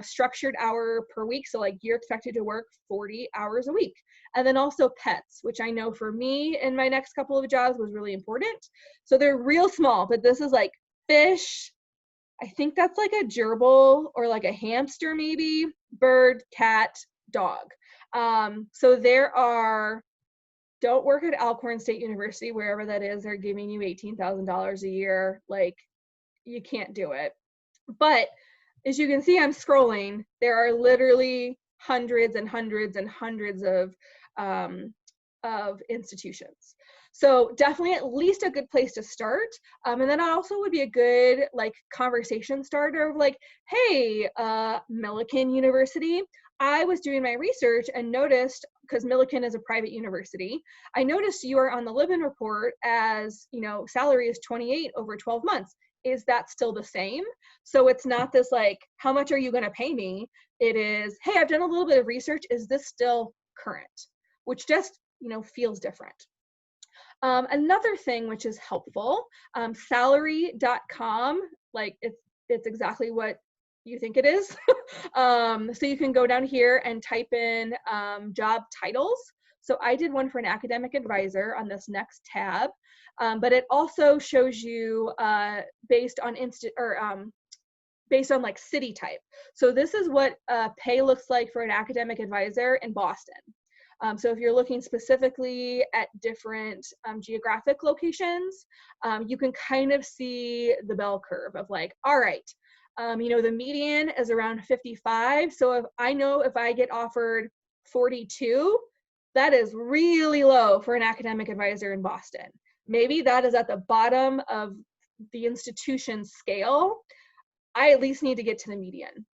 Structured hour per week. So like you're expected to work 40 hours a week. And then also pets, which I know for me in my next couple of jobs was really important. So they're real small, but this is like fish. I think that's like a gerbil or like a hamster maybe, bird, cat, dog. So don't work at Alcorn State University, wherever that is, they're giving you $18,000 a year. Like you can't do it. But as you can see, I'm scrolling. There are literally hundreds and hundreds and hundreds of institutions. So definitely at least a good place to start. And then also would be a good like conversation starter of like, hey, Millikan University, I was doing my research and noticed, because Millikan is a private university, I noticed you are on the live-in report as, salary is 28 over 12 months. Is that still the same? So it's not this like, how much are you going to pay me? It is, hey, I've done a little bit of research. Is this still current? Which just, feels different. Another thing which is helpful, salary.com, like it's exactly what you think it is. So you can go down here and type in job titles. So I did one for an academic advisor on this next tab, but it also shows you based on like city type. So this is what pay looks like for an academic advisor in Boston. So if you're looking specifically at different geographic locations, you can kind of see the bell curve of like, all right, the median is around 55. So if I get offered 42, that is really low for an academic advisor in Boston. Maybe that is at the bottom of the institution's scale. I at least need to get to the median.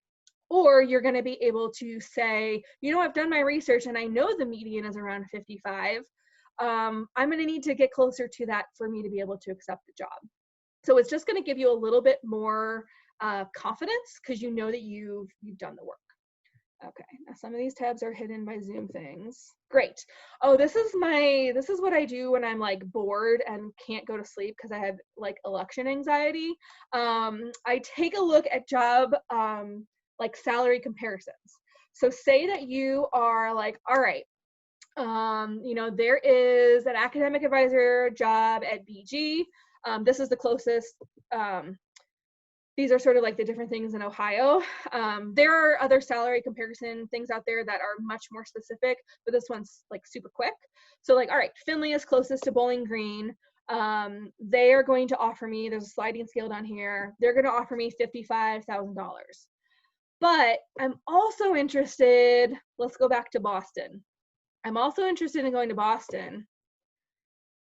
Or you're going to be able to say, I've done my research and I know the median is around 55. I'm going to need to get closer to that for me to be able to accept the job. So it's just going to give you a little bit more confidence because you know that you've done the work. Okay, now some of these tabs are hidden by Zoom things. Great. Oh, this is what I do when I'm like bored and can't go to sleep because I have like election anxiety. I take a look at job like salary comparisons. So say that you are like, all right, there is an academic advisor job at BG. This is the closest. These are sort of like the different things in Ohio. There are other salary comparison things out there that are much more specific, but this one's like super quick. So like, all right, Findlay is closest to Bowling Green. They are going to offer me, there's a sliding scale down here. They're going to offer me $55,000. But I'm also interested, let's go back to Boston. I'm also interested in going to Boston.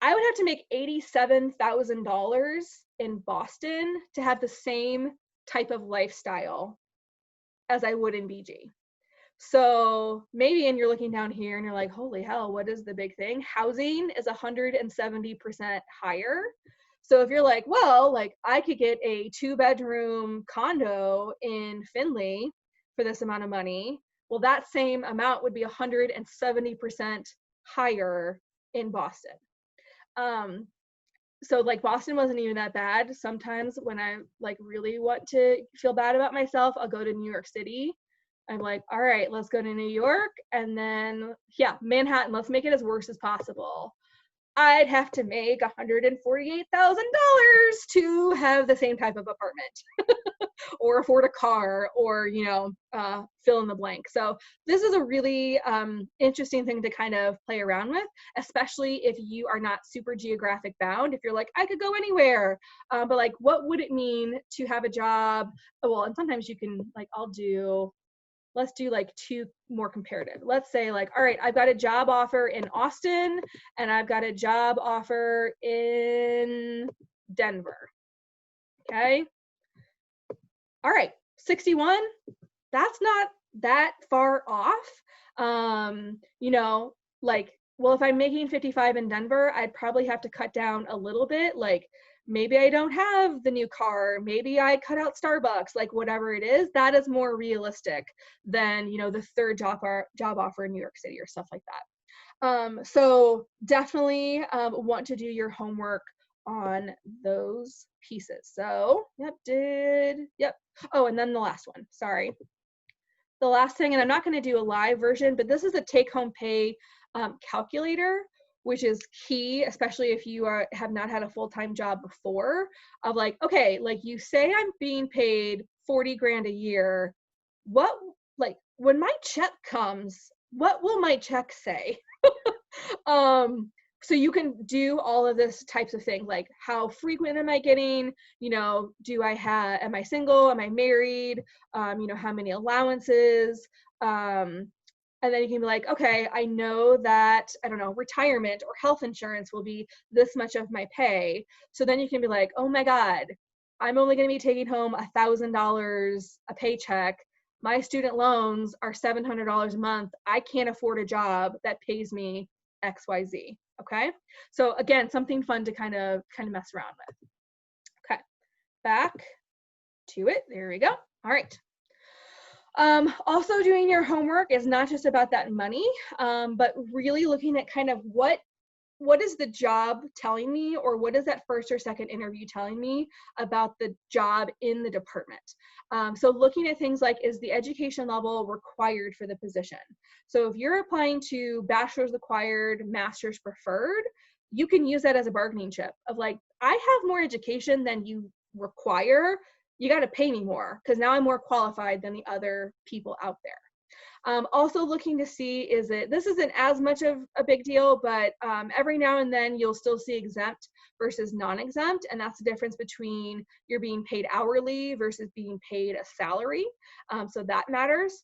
I would have to make $87,000 in Boston to have the same type of lifestyle as I would in BG. So maybe, and you're looking down here and you're like, holy hell, what is the big thing? Housing is 170% higher. So if you're like, well, like I could get a 2-bedroom condo in Findlay for this amount of money, well, that same amount would be 170% higher in Boston. So like Boston wasn't even that bad. Sometimes when I like really want to feel bad about myself, I'll go to New York City. I'm like, all right, let's go to New York. And then, Manhattan, let's make it as worse as possible. I'd have to make $148,000 to have the same type of apartment or afford a car or, fill in the blank. So this is a really interesting thing to kind of play around with, especially if you are not super geographic bound. If you're like, I could go anywhere, but like, what would it mean to have a job? Well, and sometimes you can like, let's do like 2 more comparative. Let's say like, all right, I've got a job offer in Austin and I've got a job offer in Denver. Okay. All right, 61, that's not that far off. You know, like, well, if I'm making 55 in Denver, I'd probably have to cut down a little bit. Like, maybe I don't have the new car, maybe I cut out Starbucks, like whatever it is, that is more realistic than, you know, the third job offer in New York City or stuff like that. So definitely want to do your homework on those pieces. So, yep. Oh, and then the last one, sorry. The last thing, and I'm not going to do a live version, but this is a take-home pay calculator, which is key, especially if you have not had a full-time job before, of like, okay, like you say I'm being paid 40 grand a year. What, like, when my check comes, what will my check say? So you can do all of this types of things, like how frequent am I getting, you know, am I single, am I married, you know, how many allowances, and then you can be like, okay, I know that, I don't know, retirement or health insurance will be this much of my pay. So then you can be like, oh my God, I'm only going to be taking home $1,000 a paycheck. My student loans are $700 a month. I can't afford a job that pays me XYZ. Okay. So again, something fun to kind of mess around with. Okay. Back to it. There we go. All right. Also doing your homework is not just about that money, but really looking at kind of what is the job telling me, or what is that first or second interview telling me about the job in the department. So looking at things like, is the education level required for the position? So if you're applying to bachelor's required, master's preferred, you can use that as a bargaining chip of like, I have more education than you require. You got to pay me more because now I'm more qualified than the other people out there. Also looking to see, this isn't as much of a big deal, but every now and then you'll still see exempt versus non-exempt, and that's the difference between you're being paid hourly versus being paid a salary. So that matters.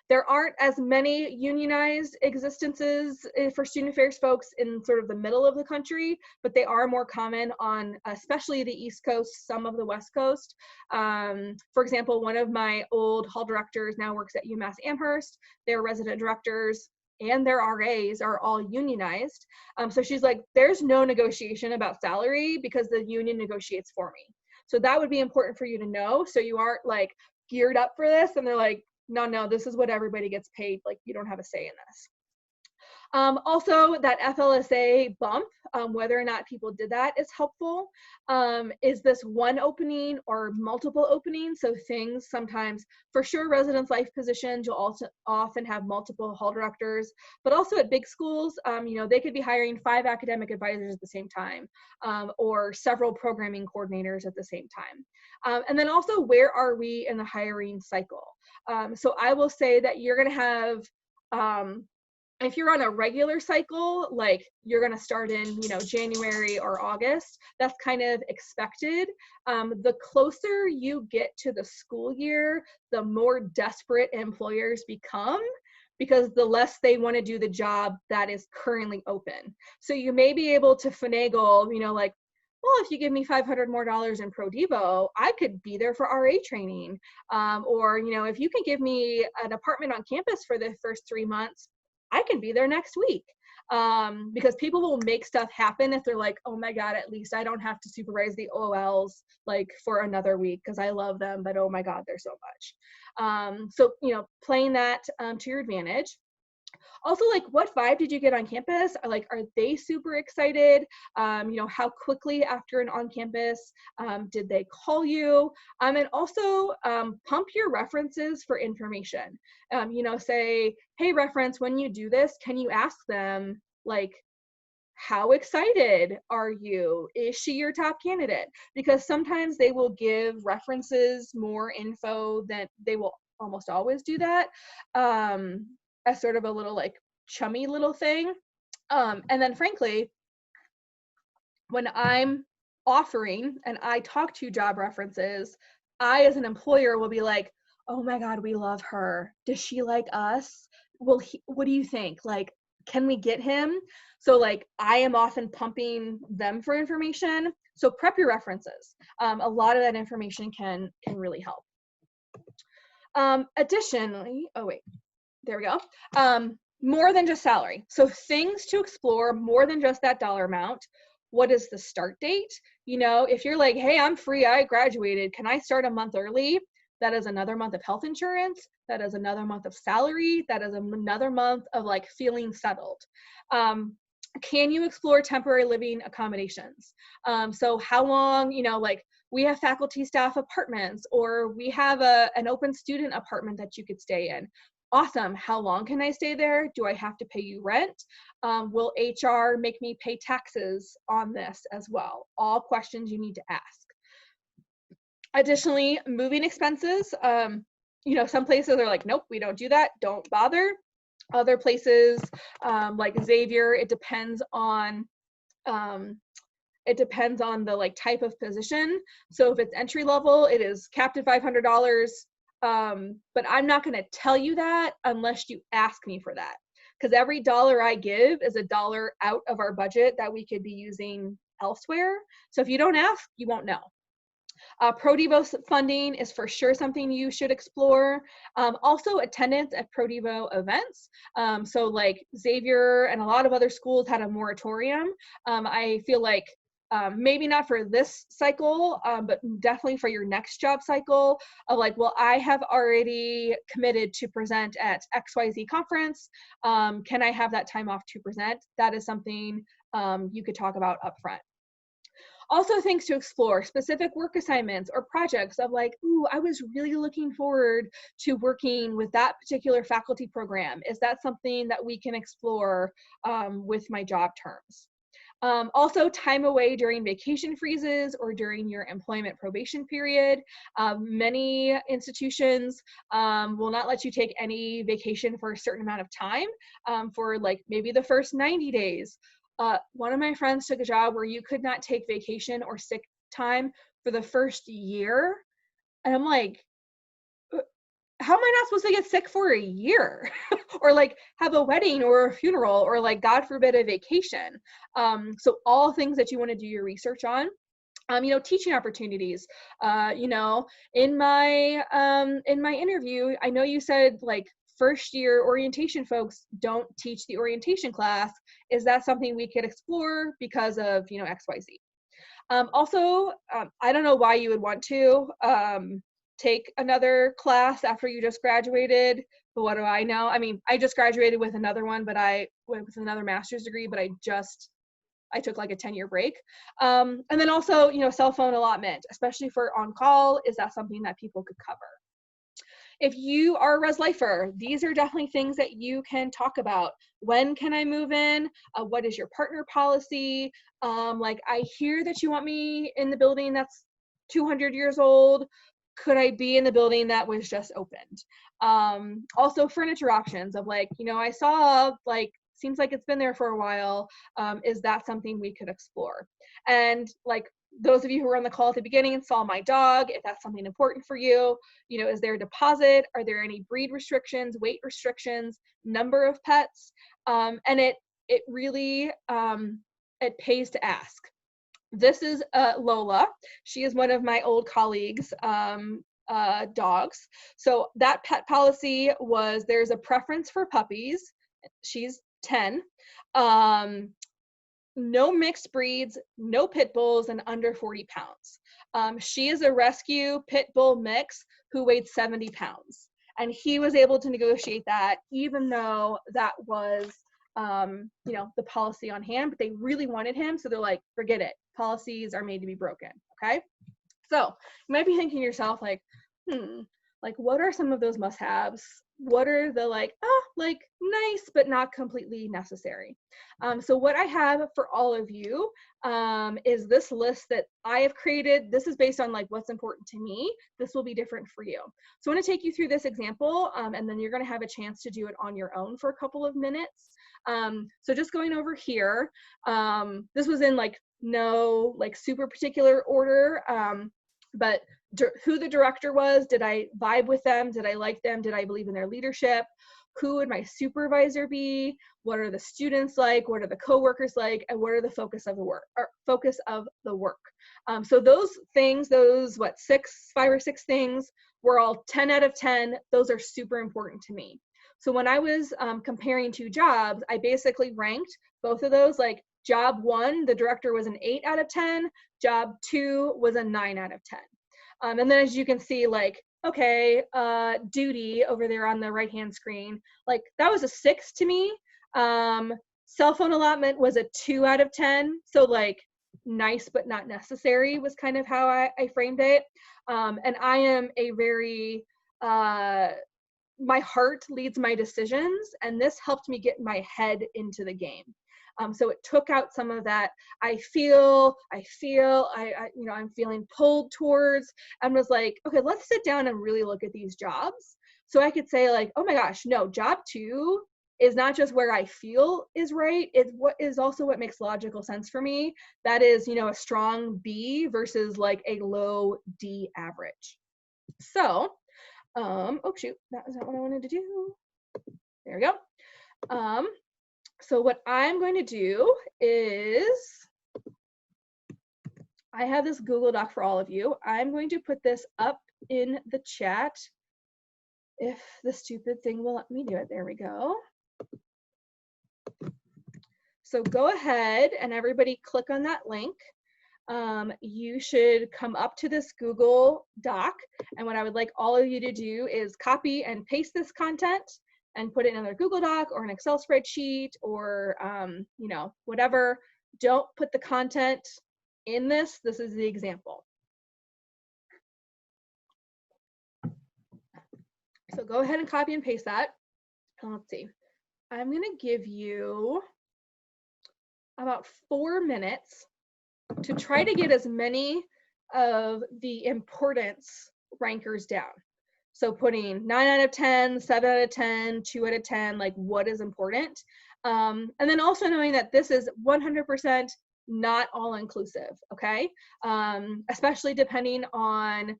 There aren't as many unionized existences for student affairs folks in sort of the middle of the country, but they are more common on especially the East Coast, some of the West Coast. For example, one of my old hall directors now works at UMass Amherst. Their resident directors and their RAs are all unionized. So she's like, there's no negotiation about salary because the union negotiates for me. So that would be important for you to know, so you aren't like geared up for this and they're like, no, this is what everybody gets paid. Like, you don't have a say in this. Also, that FLSA bump, whether or not people did that is helpful. Is this one opening or multiple openings? So things sometimes, for sure, residence life positions, you'll also often have multiple hall directors, but also at big schools, you know, they could be hiring 5 academic advisors at the same time, or several programming coordinators at the same time. And then also, where are we in the hiring cycle? So I will say that you're going to have, if you're on a regular cycle, like you're going to start in, you know, January or August, that's kind of expected. The closer you get to the school year, the more desperate employers become, because the less they want to do the job that is currently open. So you may be able to finagle, you know, like, well, if you give me $500 more in Pro Devo, I could be there for RA training. Or, you know, if you can give me an apartment on campus for the first 3 months, I can be there next week. Because people will make stuff happen if they're like, oh my God, at least I don't have to supervise the OLs like for another week because I love them, but oh my God, they're so much. So, you know, playing that to your advantage. Also, like, what vibe did you get on campus? Like, are they super excited? You know, how quickly after an on-campus did they call you? And also pump your references for information. You know, say, hey, reference, when you do this, can you ask them, like, how excited are you? Is she your top candidate? Because sometimes they will give references more info than they will almost always do that. As sort of a little like chummy little thing. And then frankly, when I'm offering and I talk to job references, I as an employer will be like, oh my God, we love her. Does she like us? Well, what do you think? Like, can we get him? So like I am often pumping them for information. So prep your references. A lot of that information can really help. Additionally, oh wait, there we go. More than just salary. So things to explore more than just that dollar amount. What is the start date? You know, if you're like, hey, I'm free, I graduated, can I start a month early? That is another month of health insurance. That is another month of salary. That is another month of like feeling settled. Can you explore temporary living accommodations? So how long, you know, like we have faculty staff apartments, or we have an open student apartment that you could stay in. Awesome. How long can I stay there? Do I have to pay you rent? Will HR make me pay taxes on this as well? All questions you need to ask. Additionally, moving expenses. You know, some places are like, nope, we don't do that. Don't bother. Other places, like Xavier, it depends on the like type of position. So if it's entry level, it is capped at $500. But I'm not going to tell you that unless you ask me for that, because every dollar I give is a dollar out of our budget that we could be using elsewhere. So if you don't ask, you won't know. ProDevo funding is for sure something you should explore. Also attendance at ProDevo events. So like Xavier and a lot of other schools had a moratorium. I feel like maybe not for this cycle, but definitely for your next job cycle of like, well, I have already committed to present at XYZ conference. Can I have that time off to present? That is something you could talk about upfront. Also things to explore, specific work assignments or projects of like, ooh, I was really looking forward to working with that particular faculty program. Is that something that we can explore with my job terms? Also time away during vacation freezes or during your employment probation period. Many institutions will not let you take any vacation for a certain amount of time for like maybe the first 90 days. One of my friends took a job where you could not take vacation or sick time for the first year. And I'm like, how am I not supposed to get sick for a year? Or like have a wedding or a funeral or like, God forbid, a vacation. So all things that you want to do your research on. You know, teaching opportunities. You know, in my interview, I know you said like first year orientation folks don't teach the orientation class. Is that something we could explore because of, you know, XYZ? Also, I don't know why you would want to take another class after you just graduated, but what do I know? I mean, I just graduated with another one, but I went with another master's degree, but I took like a 10-year break. And then also, you know, cell phone allotment, especially for on call, is that something that people could cover? If you are a res lifer, these are definitely things that you can talk about. When can I move in? What is your partner policy? Like, I hear that you want me in the building that's 200 years old. Could I be in the building that was just opened? Also furniture options of like, you know, I saw like, seems like it's been there for a while. Is that something we could explore? And like, those of you who were on the call at the beginning and saw my dog, if that's something important for you, you know, is there a deposit? Are there any breed restrictions, weight restrictions, number of pets? And it really, it pays to ask. This is Lola. She is one of my old colleagues' dogs. So that pet policy was, there's a preference for puppies. She's 10. No mixed breeds, no pit bulls, and under 40 pounds. She is a rescue pit bull mix who weighed 70 pounds. And he was able to negotiate that, even though that was, you know, the policy on hand, but they really wanted him. So they're like, forget it. Policies are made to be broken. Okay. So you might be thinking to yourself like, like what are some of those must-haves? What are the like, like nice, but not completely necessary? So what I have for all of you is this list that I have created. This is based on like what's important to me. This will be different for you. So I want to take you through this example, and then you're going to have a chance to do it on your own for a couple of minutes. So just going over here, this was in like no like super particular order, but who the director was, did I vibe with them? Did I like them? Did I believe in their leadership? who would my supervisor be? What are the students like? What are the coworkers like? And what are the focus of the work? So those things, those 5 or 6 things, were all 10 out of 10. Those are super important to me. So when I was comparing 2 jobs, I basically ranked both of those. Like job 1, the director was an 8 out of 10. Job 2 was a 9 out of 10. And then as you can see, like, okay, duty over there on the right-hand screen, like that was a 6 to me. Cell phone allotment was a 2 out of 10. So like nice but not necessary was kind of how I framed it. And I am a very, my heart leads my decisions, and this helped me get my head into the game. So it took out some of that I feel, I'm feeling pulled towards, and was like, okay, let's sit down and really look at these jobs. So I could say like, oh my gosh, no, job 2 is not just where I feel is right, it's what is also what makes logical sense for me. That is, a strong B versus like a low D average. So, oh shoot, that was not what I wanted to do. There we go. So what I'm going to do is, I have this Google Doc for all of you. I'm going to put this up in the chat if the stupid thing will let me do it. There we go. So go ahead and everybody click on that link. You should come up to this Google Doc, and what I would like all of you to do is copy and paste this content and put it in another Google Doc or an Excel spreadsheet or whatever. Don't put the content in this. This is the example. So go ahead and copy and paste that. And let's see. I'm going to give you about 4 minutes to try to get as many of the importance rankers down. So putting 9 out of 10, 7 out of 10, 2 out of 10, like what is important. And then also knowing that this is 100% not all inclusive, okay? Especially depending on,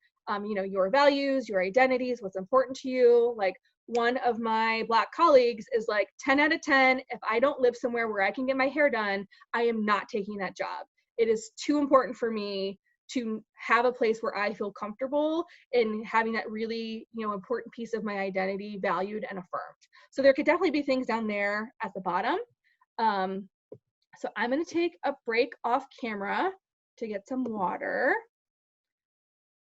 your values, your identities, what's important to you. Like one of my Black colleagues is like 10 out of 10. If I don't live somewhere where I can get my hair done, I am not taking that job. It is too important for me to have a place where I feel comfortable in having that really, important piece of my identity valued and affirmed. So there could definitely be things down there at the bottom. So I'm going to take a break off camera to get some water,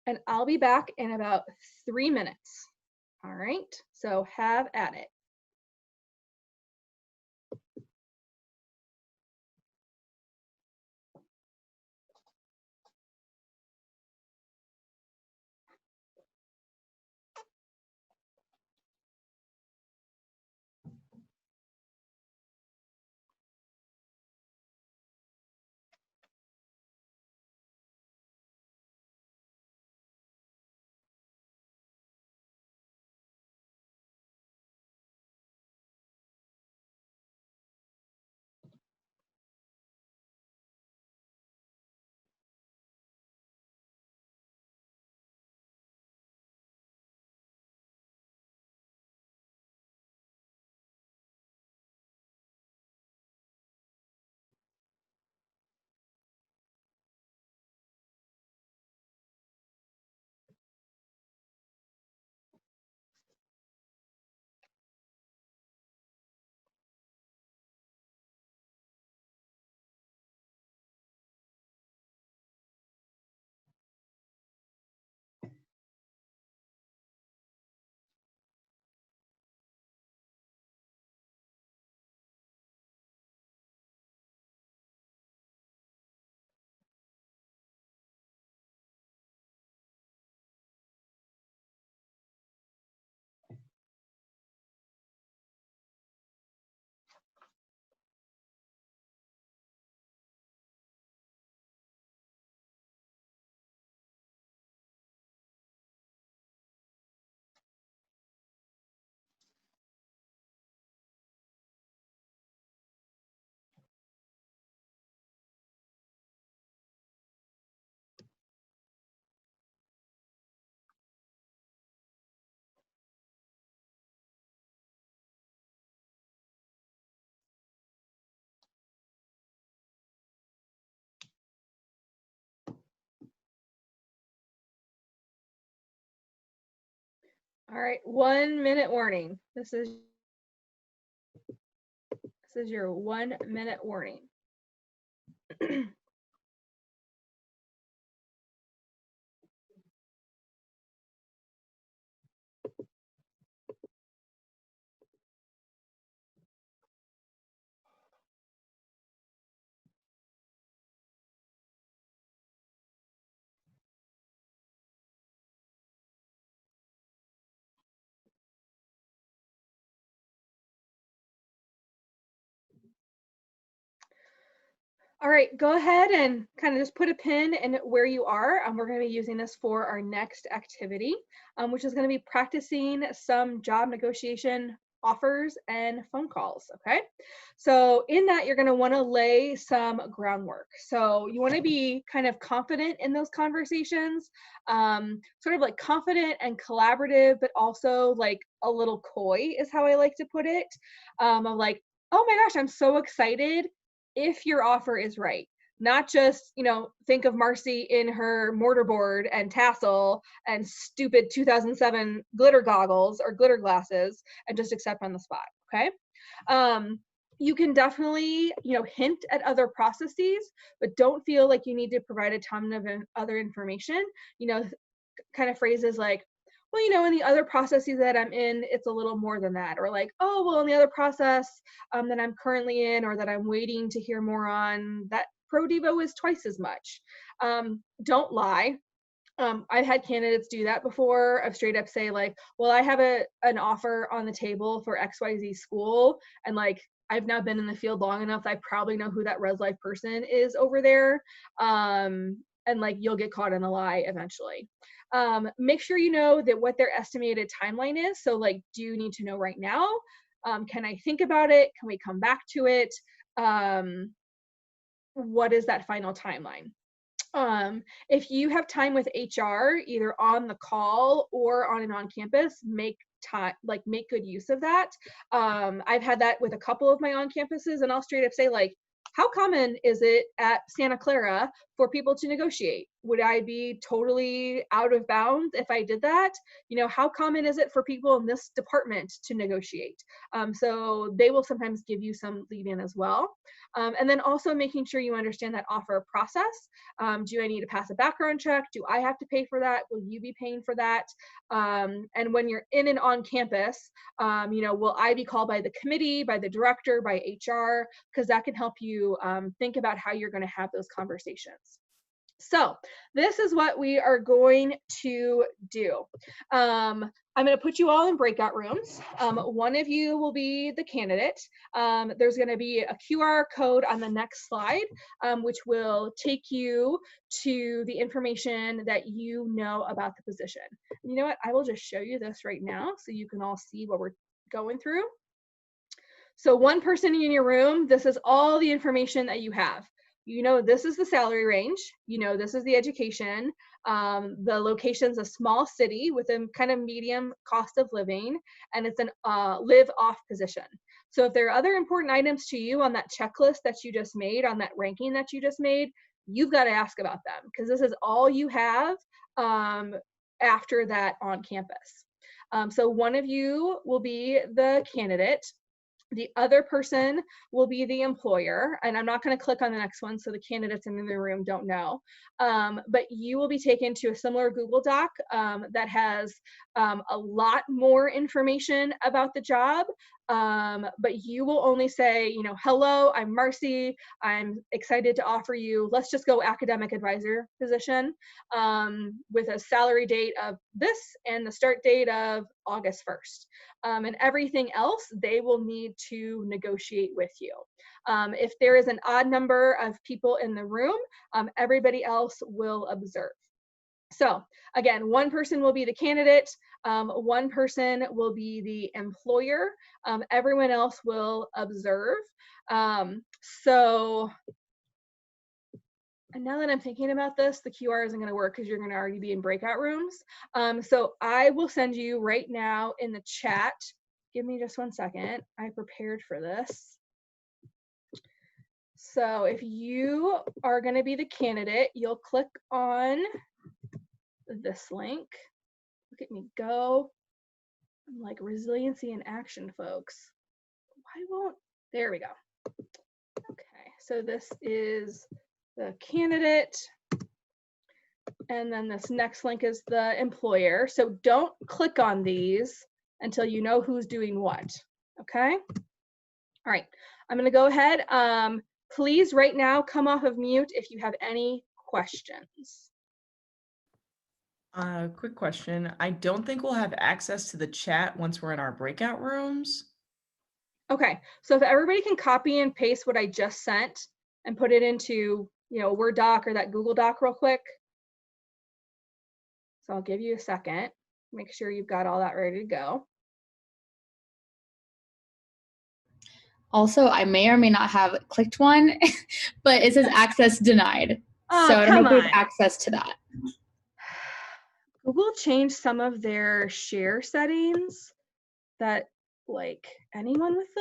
and I'll be back in about 3 minutes. All right, so have at it. All right, 1 minute warning. This is your 1 minute warning. All right, go ahead and kind of just put a pin in where you are. We're going to be using this for our next activity, which is going to be practicing some job negotiation offers and phone calls, okay? So in that, you're going to want to lay some groundwork. So you want to be kind of confident in those conversations, sort of like confident and collaborative, but also like a little coy is how I like to put it. Of like, oh my gosh, I'm so excited if your offer is right. Not just, you know, think of Marcy in her mortarboard and tassel and stupid 2007 glitter goggles or glitter glasses and just accept on the spot, okay? You can definitely, you know, hint at other processes, but don't feel like you need to provide a ton of other information. You know, kind of phrases like, well, you know, in the other processes that I'm in, it's a little more than that. Or like, oh, well, in the other process that I'm currently in or that I'm waiting to hear more on, that Pro Devo is twice as much. Don't lie. I've had candidates do that before, of straight up say like, well, I have an offer on the table for XYZ school, and like, I've now been in the field long enough, I probably know who that res life person is over there. And like, you'll get caught in a lie eventually. Make sure you know that what their estimated timeline is. So like, do you need to know right now? Can I think about it? Can we come back to it? What is that final timeline? If you have time with HR, either on the call or on and on campus, make time, like make good use of that. I've had that with a couple of my on campuses, and I'll straight up say like, how common is it at Santa Clara for people to negotiate? Would I be totally out of bounds if I did that? You know, how common is it for people in this department to negotiate? So they will sometimes give you some lead in as well. And then also making sure you understand that offer process. Do I need to pass a background check? Do I have to pay for that? Will you be paying for that? And when you're in and on campus, you know, will I be called by the committee, by the director, by HR? Because that can help you think about how you're going to have those conversations. So this is what we are going to do. I'm going to put you all in breakout rooms. One of you will be the candidate. There's going to be a QR code on the next slide, which will take you to the information that you know about the position. You know what? I will just show you this right now so you can all see what we're going through. So one person in your room, this is all the information that you have. You know, this is the salary range. You know, this is the education. The location's a small city with a kind of medium cost of living, and it's an live off position. So if there are other important items to you on that checklist that you just made, on that ranking that you just made, you've got to ask about them, because this is all you have after that on campus. So one of you will be the candidate. The other person will be the employer, and I'm not going to click on the next one so the candidates in the room don't know. But you will be taken to a similar Google Doc that has a lot more information about the job. But you will only say, you know, hello, I'm Marcy. I'm excited to offer you, let's just go academic advisor position with a salary date of this and the start date of August 1st. And everything else, they will need to negotiate with you. If there is an odd number of people in the room, everybody else will observe. So again, one person will be the candidate, one person will be the employer, everyone else will observe. And now that I'm thinking about this, the QR isn't going to work because you're going to already be in breakout rooms. So I will send you right now in the chat. Give me just 1 second. I prepared for this. So if you are going to be the candidate, you'll click on this link. Look at me go. I'm like resiliency in action, folks. Why won't, there we go. Okay, so this is the candidate. And then this next link is the employer. So don't click on these until you know who's doing what, okay? All right, I'm gonna go ahead. Please right now come off of mute if you have any questions. Quick question. I don't think we'll have access to the chat once we're in our breakout rooms. Okay, so if everybody can copy and paste what I just sent and put it into, you know, a Word doc or that Google Doc real quick. So I'll give you a second. Make sure you've got all that ready to go. Also, I may or may not have clicked one, but it says access denied. Oh, So I don't know come if we have on. access to that. Google changed some of their share settings that like anyone with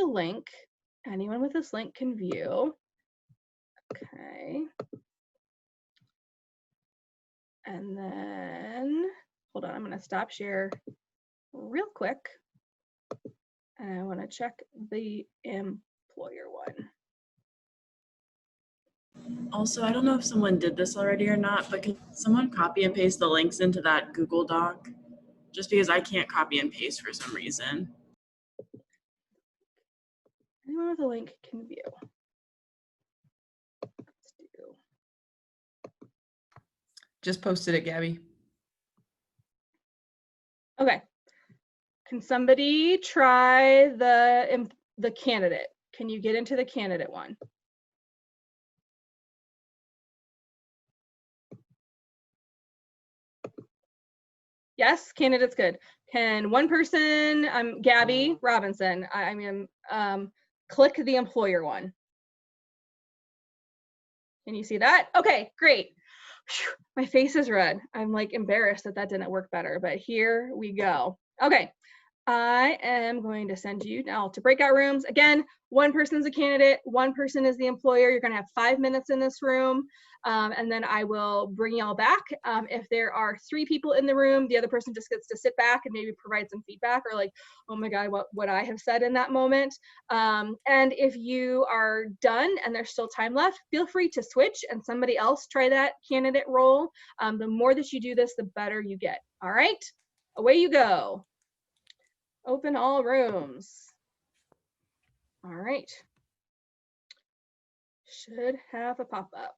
this link can view. Okay. And then, hold on, I'm gonna stop share real quick. And I wanna check the employer one. Also, I don't know if someone did this already or not, but can someone copy and paste the links into that Google Doc? Just because I can't copy and paste for some reason. Anyone with a link can view. Let's do. Just posted it, Gabby. Okay. Can somebody try the candidate? Can you get into the candidate one? Yes, candidate's good. Can one person, Gabby Robinson, I mean, click the employer one? Can you see that? Okay, great. Whew, my face is red. I'm like embarrassed that that didn't work better, but here we go. Okay, I am going to send you now to breakout rooms. Again, one person's a candidate, one person is the employer. You're gonna have 5 minutes in this room, and then I will bring y'all back. If there are 3 people in the room, the other person just gets to sit back and maybe provide some feedback or like, oh my God, what I have said in that moment. And if you are done and there's still time left, feel free to switch and somebody else try that candidate role. The more that you do this, the better you get. All right, away you go. Open all rooms. All right. Should have a pop-up.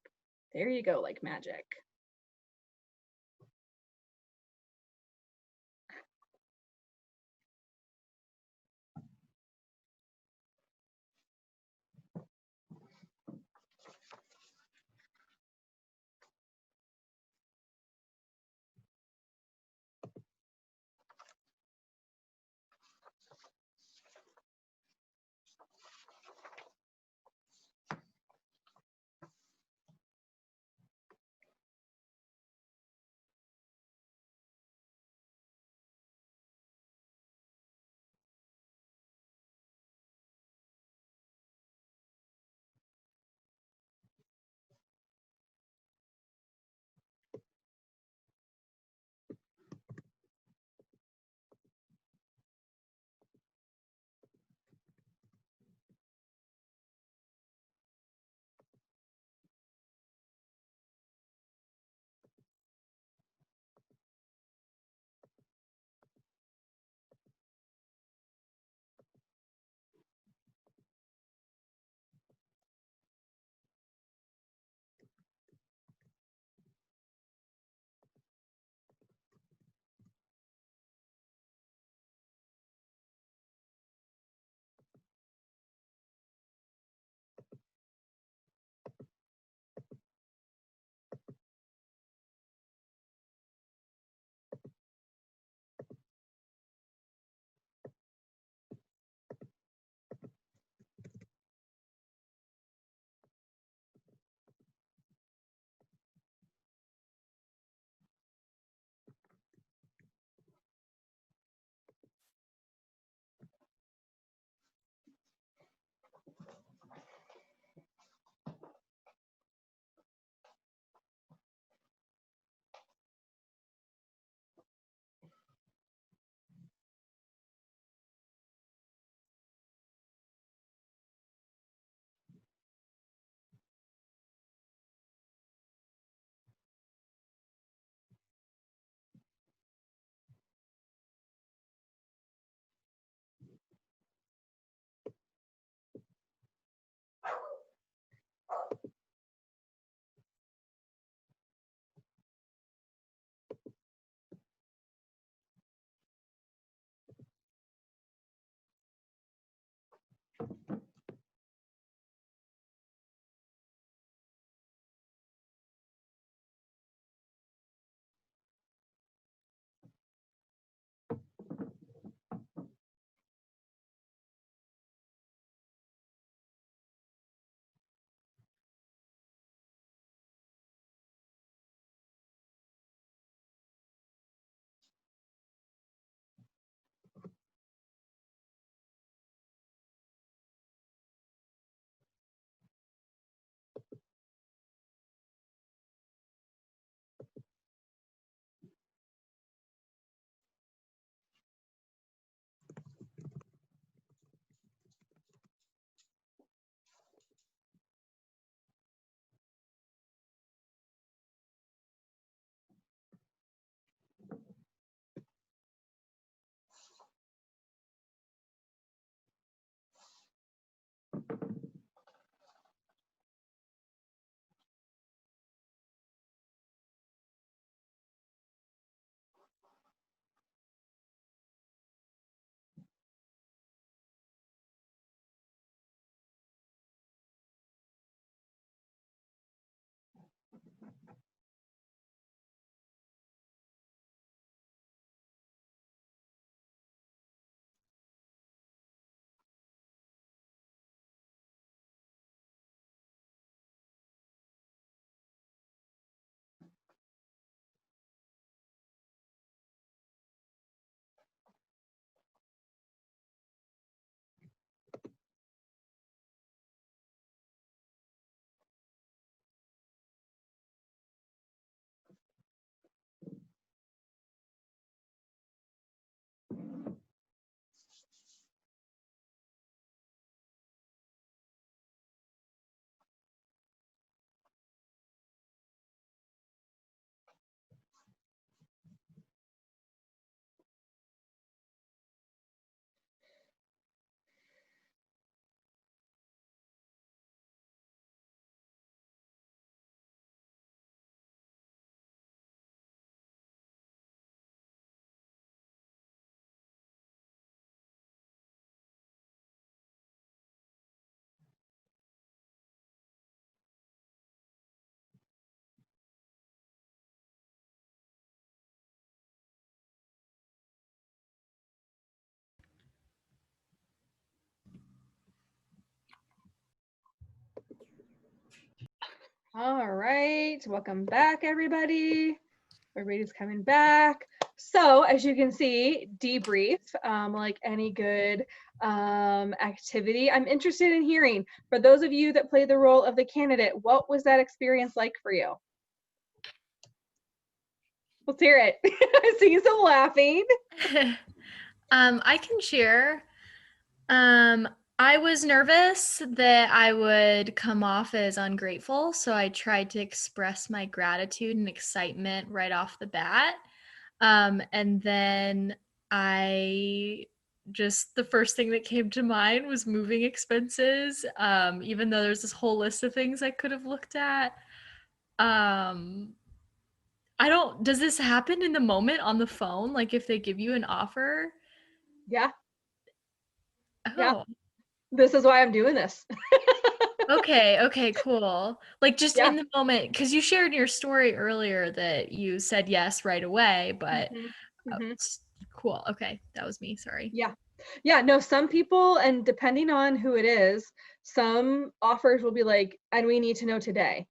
There you go, like magic. All right, welcome back, everybody. Everybody's coming back. So as you can see, debrief, like any good activity. I'm interested in hearing, for those of you that play the role of the candidate, what was that experience like for you? Let's hear it. I see some laughing. I can share. I was nervous that I would come off as ungrateful, so I tried to express my gratitude and excitement right off the bat. And then the first thing that came to mind was moving expenses, even though there's this whole list of things I could have looked at. Does this happen in the moment on the phone? Like if they give you an offer? Yeah, Oh. yeah. This is why I'm doing this. Okay, cool. Like just Yeah. in the moment, because you shared in your story earlier that you said yes right away, but it's cool. Okay, that was me. Sorry. Yeah. Yeah, no, some people, and depending on who it is, some offers will be like, and we need to know today.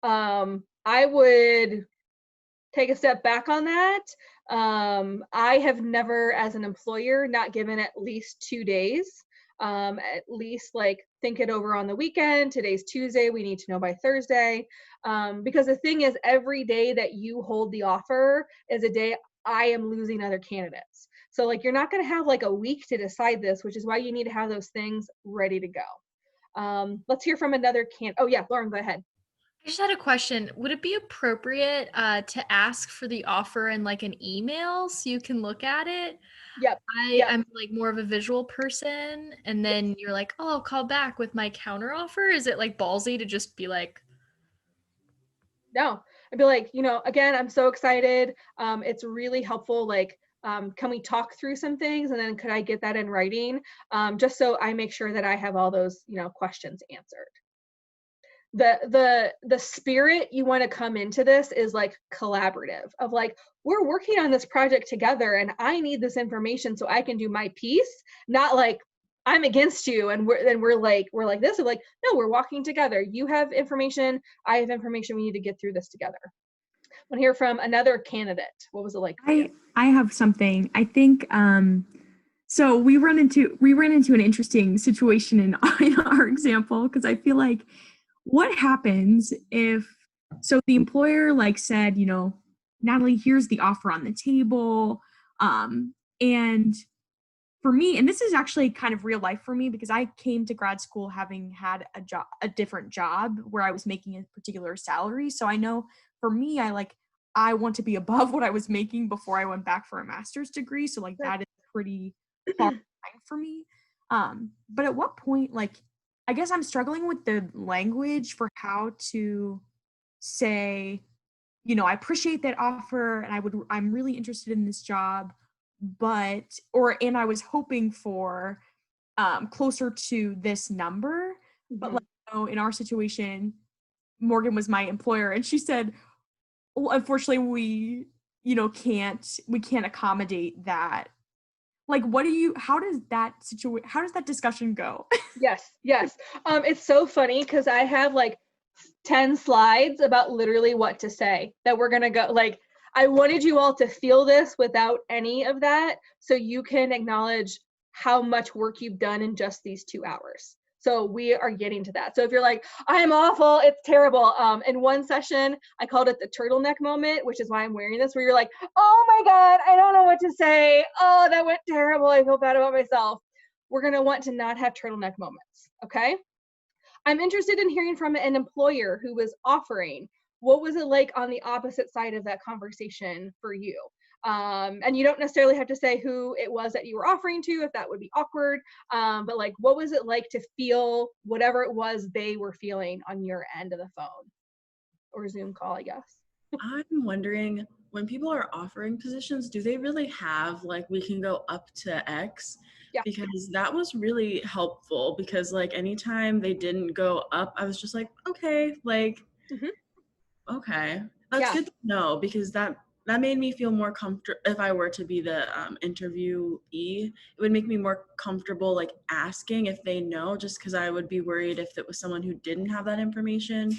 I would take a step back on that. I have never, as an employer, not given at least 2 days. At least like think it over on the weekend. Today's Tuesday, we need to know by Thursday. Because the thing is, every day that you hold the offer is a day I am losing other candidates. So like you're not going to have like a week to decide this, which is why you need to have those things ready to go. Let's hear from another Oh yeah, Lauren, go ahead. I just had a question. Would it be appropriate to ask for the offer in like an email so you can look at it? Yep. Yep. I'm like more of a visual person, and then you're like, oh, I'll call back with my counter offer. Is it like ballsy to just be like, No, I'd be like, again, I'm so excited. It's really helpful. Like, can we talk through some things, and then could I get that in writing? Just so I make sure that I have all those, questions answered. The spirit you want to come into this is like collaborative, of like, we're working on this project together and I need this information so I can do my piece, not like I'm against you and we're like this. We're like, no, we're walking together. You have information, I have information, we need to get through this together. I want to hear from another candidate. What was it like for you? I have something. I think so we ran into an interesting situation in our example, because I feel like, what happens if, so the employer like said, Natalie, here's the offer on the table. And for me, and this is actually kind of real life for me, because I came to grad school having had a different job where I was making a particular salary. So I know for me, I want to be above what I was making before I went back for a master's degree. So like that is pretty hard for me. But at what point, like, I guess I'm struggling with the language for how to say, I appreciate that offer and I'm really interested in this job, and I was hoping for closer to this number. But like, in our situation, Morgan was my employer and she said, well, unfortunately we can't accommodate that. Like, how does that discussion go? Yes. It's so funny because I have like 10 slides about literally what to say that we're going to go. Like, I wanted you all to feel this without any of that, so you can acknowledge how much work you've done in just these 2 hours. So we are getting to that. So if you're like, I'm awful, it's terrible. In one session, I called it the turtleneck moment, which is why I'm wearing this, where you're like, oh my God, I don't know what to say. Oh, that went terrible. I feel bad about myself. We're going to want to not have turtleneck moments. Okay. I'm interested in hearing from an employer who was offering. What was it like on the opposite side of that conversation for you? And you don't necessarily have to say who it was that you were offering to, if that would be awkward. But like, what was it like to feel whatever it was they were feeling on your end of the phone or Zoom call, I guess? I'm wondering, when people are offering positions, do they really have like, we can go up to X? Yeah. Because that was really helpful, because like anytime they didn't go up, I was just like, okay, like, okay, that's good to know, because that made me feel more comfortable. If I were to be the interviewee, it would make me more comfortable like asking if they know, just because I would be worried if it was someone who didn't have that information,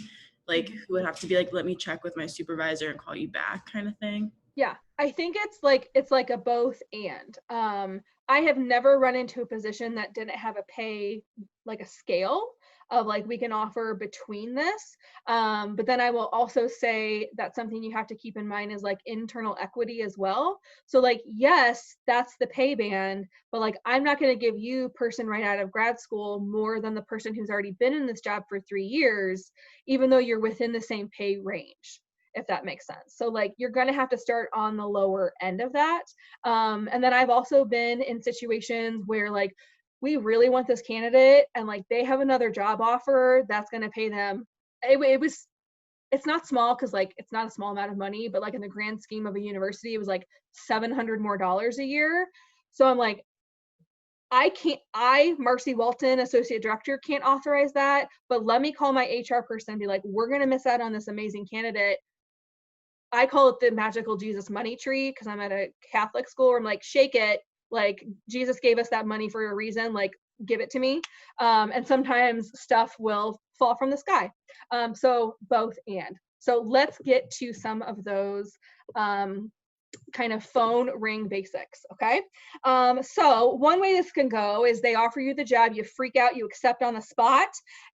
like who would have to be like, let me check with my supervisor and call you back kind of thing? Yeah, I think it's like a both and. I have never run into a position that didn't have a pay, like a scale of like we can offer between this. But then I will also say that something you have to keep in mind is like internal equity as well. So like, yes, that's the pay band, but like I'm not going to give you, person right out of grad school, more than the person who's already been in this job for 3 years, even though you're within the same pay range, if that makes sense. So like you're going to have to start on the lower end of that. And then I've also been in situations where like we really want this candidate and like they have another job offer that's going to pay them. It's not small because like it's not a small amount of money, but like in the grand scheme of a university, it was like $700 more a year. So I'm like, Marcy Walton, associate director, can't authorize that, but let me call my HR person and be like, we're going to miss out on this amazing candidate. I call it the magical Jesus money tree because I'm at a Catholic school where I'm like, shake it. Like Jesus gave us that money for a reason, like give it to me. And sometimes stuff will fall from the sky. So both and. So let's get to some of those kind of phone ring basics, okay? So one way this can go is they offer you the job, you freak out, you accept on the spot,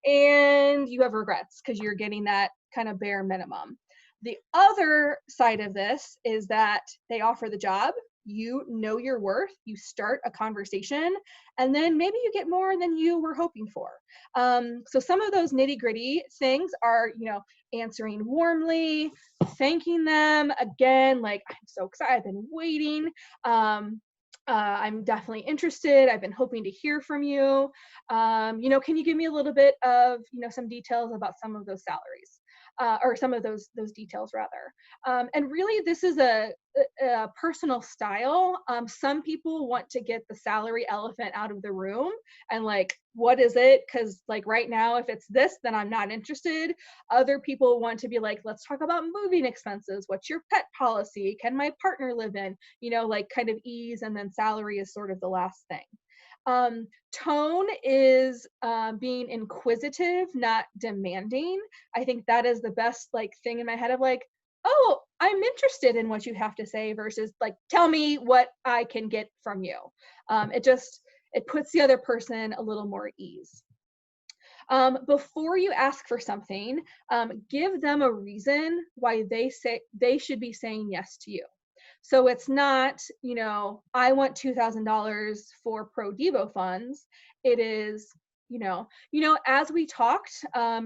and you have regrets because you're getting that kind of bare minimum. The other side of this is that they offer the job, you know your worth, you start a conversation, and then maybe you get more than you were hoping for. So some of those nitty-gritty things are, you know, answering warmly, thanking them again, like, I'm so excited, I've been waiting. I'm definitely interested. I've been hoping to hear from you. You know, can you give me a little bit of, you know, some details about some of those salaries? Or some of those details rather. And really this is a personal style. Some people want to get the salary elephant out of the room and like, what is it? Because like right now, if it's this, then I'm not interested. Other people want to be like, let's talk about moving expenses. What's your pet policy? Can my partner live in? You know, like kind of ease, and then salary is sort of the last thing. Tone is being inquisitive, not demanding. I think that is the best like thing in my head of like, oh, I'm interested in what you have to say versus like, tell me what I can get from you. It puts the other person a little more at ease. Before you ask for something, give them a reason why they should be saying yes to you. So it's not, you know, I want $2,000 for Pro Devo funds. It is, you know, as we talked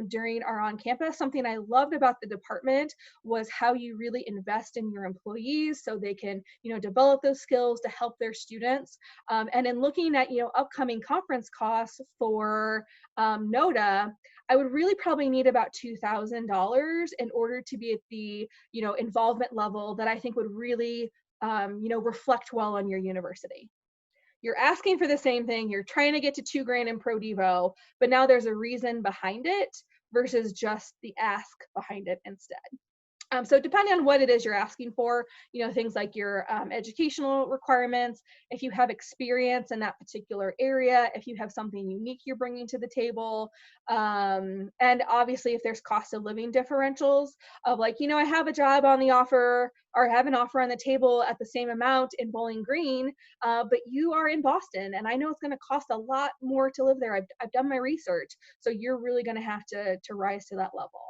during our on campus, something I loved about the department was how you really invest in your employees so they can, you know, develop those skills to help their students. And in looking at, you know, upcoming conference costs for NOTA, I would really probably need about $2,000 in order to be at the, you know, involvement level that I think would really, you know, reflect well on your university. You're asking for the same thing, you're trying to get to $2,000 in Pro Devo, but now there's a reason behind it versus just the ask behind it instead. So depending on what it is you're asking for, you know, things like your educational requirements, if you have experience in that particular area, if you have something unique you're bringing to the table, and obviously if there's cost of living differentials of like, you know, I have a job on the offer or I have an offer on the table at the same amount in Bowling Green, but you are in Boston and I know it's going to cost a lot more to live there. I've done my research. So you're really going to have to rise to that level.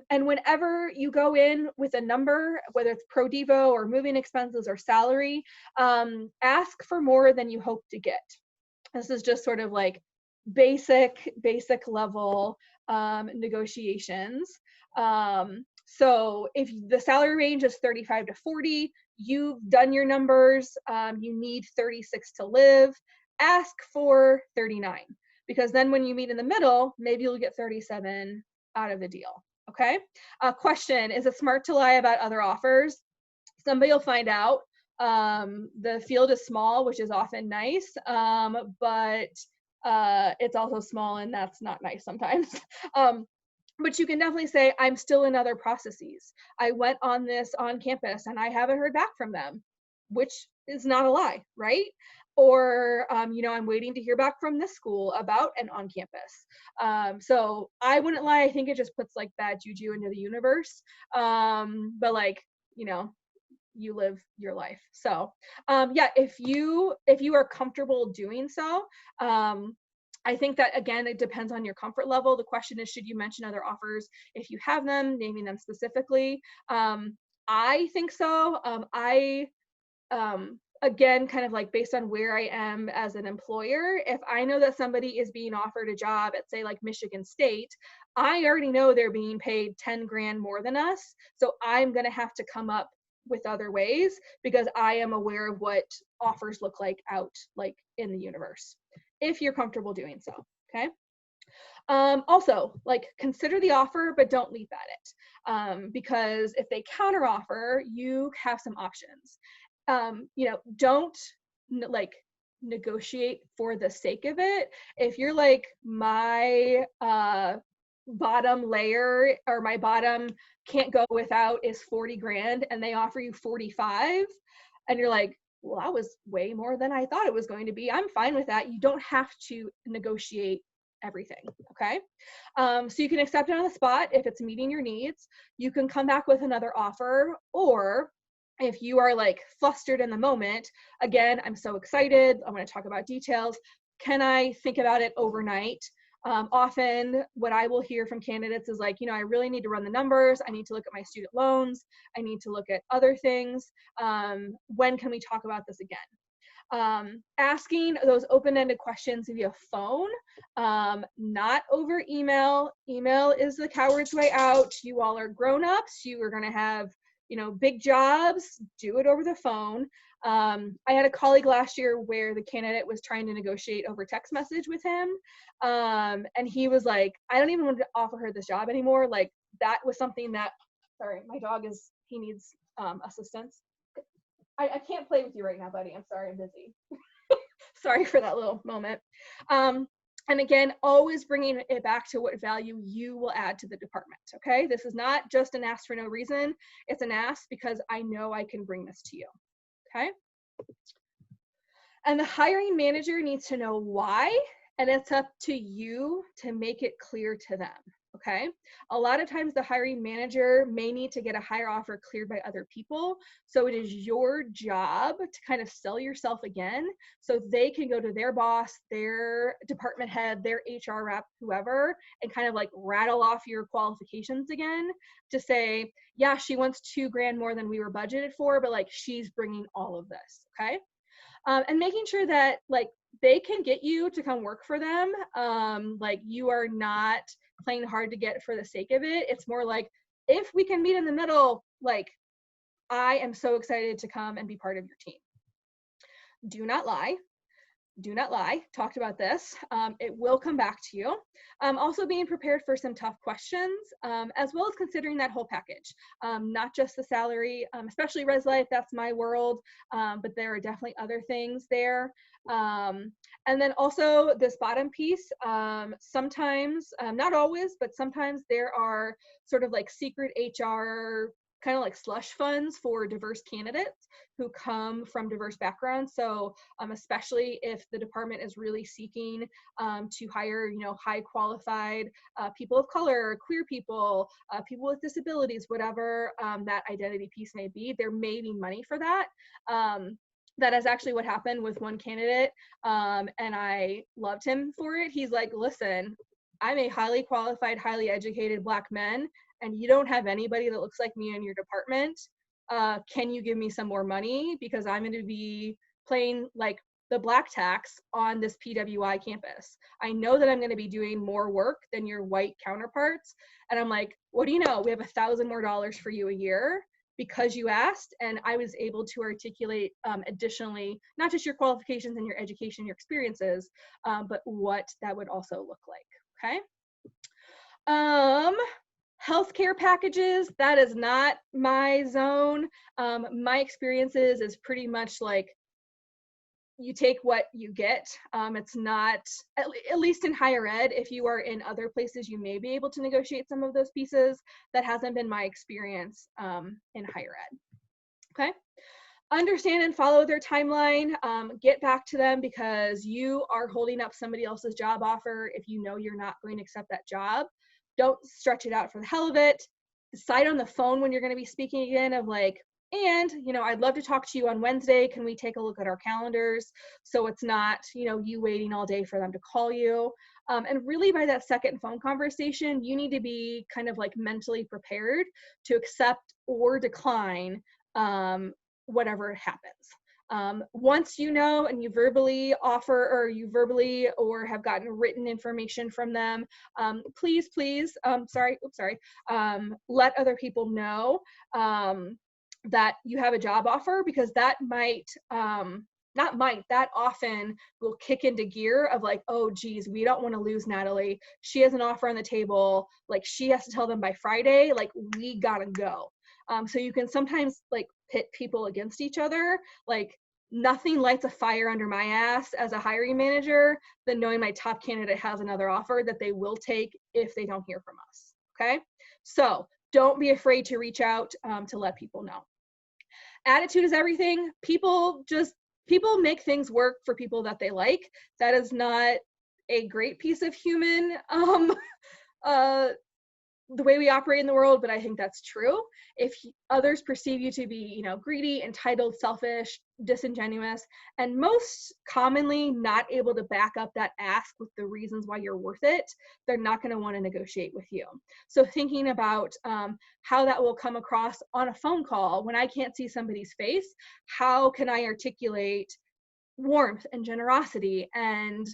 And whenever you go in with a number, whether it's Pro Devo or moving expenses or salary, ask for more than you hope to get. This is just sort of like basic level negotiations. So if the salary range is 35 to 40, you've done your numbers, you need 36 to live, ask for 39. Because then when you meet in the middle, maybe you'll get 37 out of the deal. Okay. Question, is it smart to lie about other offers? Somebody will find out. The field is small, which is often nice, but it's also small and that's not nice sometimes. But you can definitely say, I'm still in other processes. I went on this on campus and I haven't heard back from them, which is not a lie, right? or I'm waiting to hear back from this school about an on-campus. So I wouldn't lie, I think it just puts like bad juju into the universe. But like, you live your life. So yeah, if you are comfortable doing so, I think that, again, it depends on your comfort level. The question is, should you mention other offers if you have them, naming them specifically? I think so. Again, kind of like based on where I am as an employer, if I know that somebody is being offered a job at, say, like Michigan State, I already know they're being paid 10 grand more than us. So I'm going to have to come up with other ways because I am aware of what offers look like out like in the universe, if you're comfortable doing so. Okay. Also, like, consider the offer, but don't leap at it, because if they counter offer, you have some options. Don't like negotiate for the sake of it. If you're like, my bottom layer or my bottom can't go without is 40 grand and they offer you 45 and you're like, well, that was way more than I thought it was going to be, I'm fine with that. You don't have to negotiate everything. Okay. So you can accept it on the spot if it's meeting your needs. You can come back with another offer, or if you are like flustered in the moment, again, I'm so excited, I want to talk about details, can I think about it overnight? Often what I will hear from candidates is like, I really need to run the numbers. I need to look at my student loans. I need to look at other things. When can we talk about this again? Asking those open-ended questions via phone, not over email. Email is the coward's way out. You all are grown-ups. You are going to have, big jobs. Do it over the phone. I had a colleague last year where the candidate was trying to negotiate over text message with him. And he was like, I don't even want to offer her this job anymore. Like, that was something that, sorry, my dog he needs assistance. I can't play with you right now, buddy. I'm sorry, I'm busy. Sorry for that little moment. And again, always bringing it back to what value you will add to the department, okay? This is not just an ask for no reason. It's an ask because I know I can bring this to you, okay? And the hiring manager needs to know why, and it's up to you to make it clear to them, okay? A lot of times the hiring manager may need to get a higher offer cleared by other people, so it is your job to kind of sell yourself again so they can go to their boss, their department head, their HR rep, whoever, and kind of like rattle off your qualifications again to say, yeah, she wants 2 grand more than we were budgeted for, but like, she's bringing all of this, okay? And making sure that like they can get you to come work for them. Like, you are not playing hard to get for the sake of it. It's more like, if we can meet in the middle, like, I am so excited to come and be part of your team. Do not lie. Do not lie. Talked about this. It will come back to you. Also being prepared for some tough questions, as well as considering that whole package, not just the salary, especially Res Life, that's my world, but there are definitely other things there. And then also this bottom piece, sometimes, not always, but sometimes there are sort of like secret HR kind of like slush funds for diverse candidates who come from diverse backgrounds. So especially if the department is really seeking to hire, high qualified people of color, queer people, people with disabilities, whatever that identity piece may be, there may be money for that. That is actually what happened with one candidate, and I loved him for it. He's like, listen, I'm a highly qualified, highly educated Black man, and you don't have anybody that looks like me in your department. Can you give me some more money? Because I'm going to be playing like the black tax on this PWI campus. I know that I'm going to be doing more work than your white counterparts. And I'm like, what do you know? We have $1,000 more for you a year because you asked. And I was able to articulate additionally, not just your qualifications and your education, your experiences, but what that would also look like, okay? Healthcare packages, that is not my zone. My experiences is pretty much like, you take what you get. It's not, at least in higher ed, if you are in other places, you may be able to negotiate some of those pieces. That hasn't been my experience in higher ed, okay? understand and follow their timeline. Get back to them because you are holding up somebody else's job offer if you know you're not going to accept that job. Don't stretch it out for the hell of it. Decide on the phone when you're going to be speaking again of like, and, you know, I'd love to talk to you on Wednesday. Can we take a look at our calendars? So it's not, you know, you waiting all day for them to call you. And really by that second phone conversation, you need to be kind of like mentally prepared to accept or decline whatever happens. Once you know and you verbally offer or have gotten written information from them, please, let other people know that you have a job offer, because that that often will kick into gear of like, oh geez, we don't want to lose Natalie. She has an offer on the table. Like she has to tell them by Friday, like we gotta go. So you can sometimes like pit people against each other. Like nothing lights a fire under my ass as a hiring manager than knowing my top candidate has another offer that they will take if they don't hear from us, okay? So don't be afraid to reach out to let people know. Attitude is everything. People make things work for people that they like. That is not a great piece of human the way we operate in the world, but I think that's true. If others perceive you to be, you know, greedy, entitled, selfish, disingenuous, and most commonly not able to back up that ask with the reasons why you're worth it, they're not going to want to negotiate with you. So thinking about how that will come across on a phone call when I can't see somebody's face, how can I articulate warmth and generosity and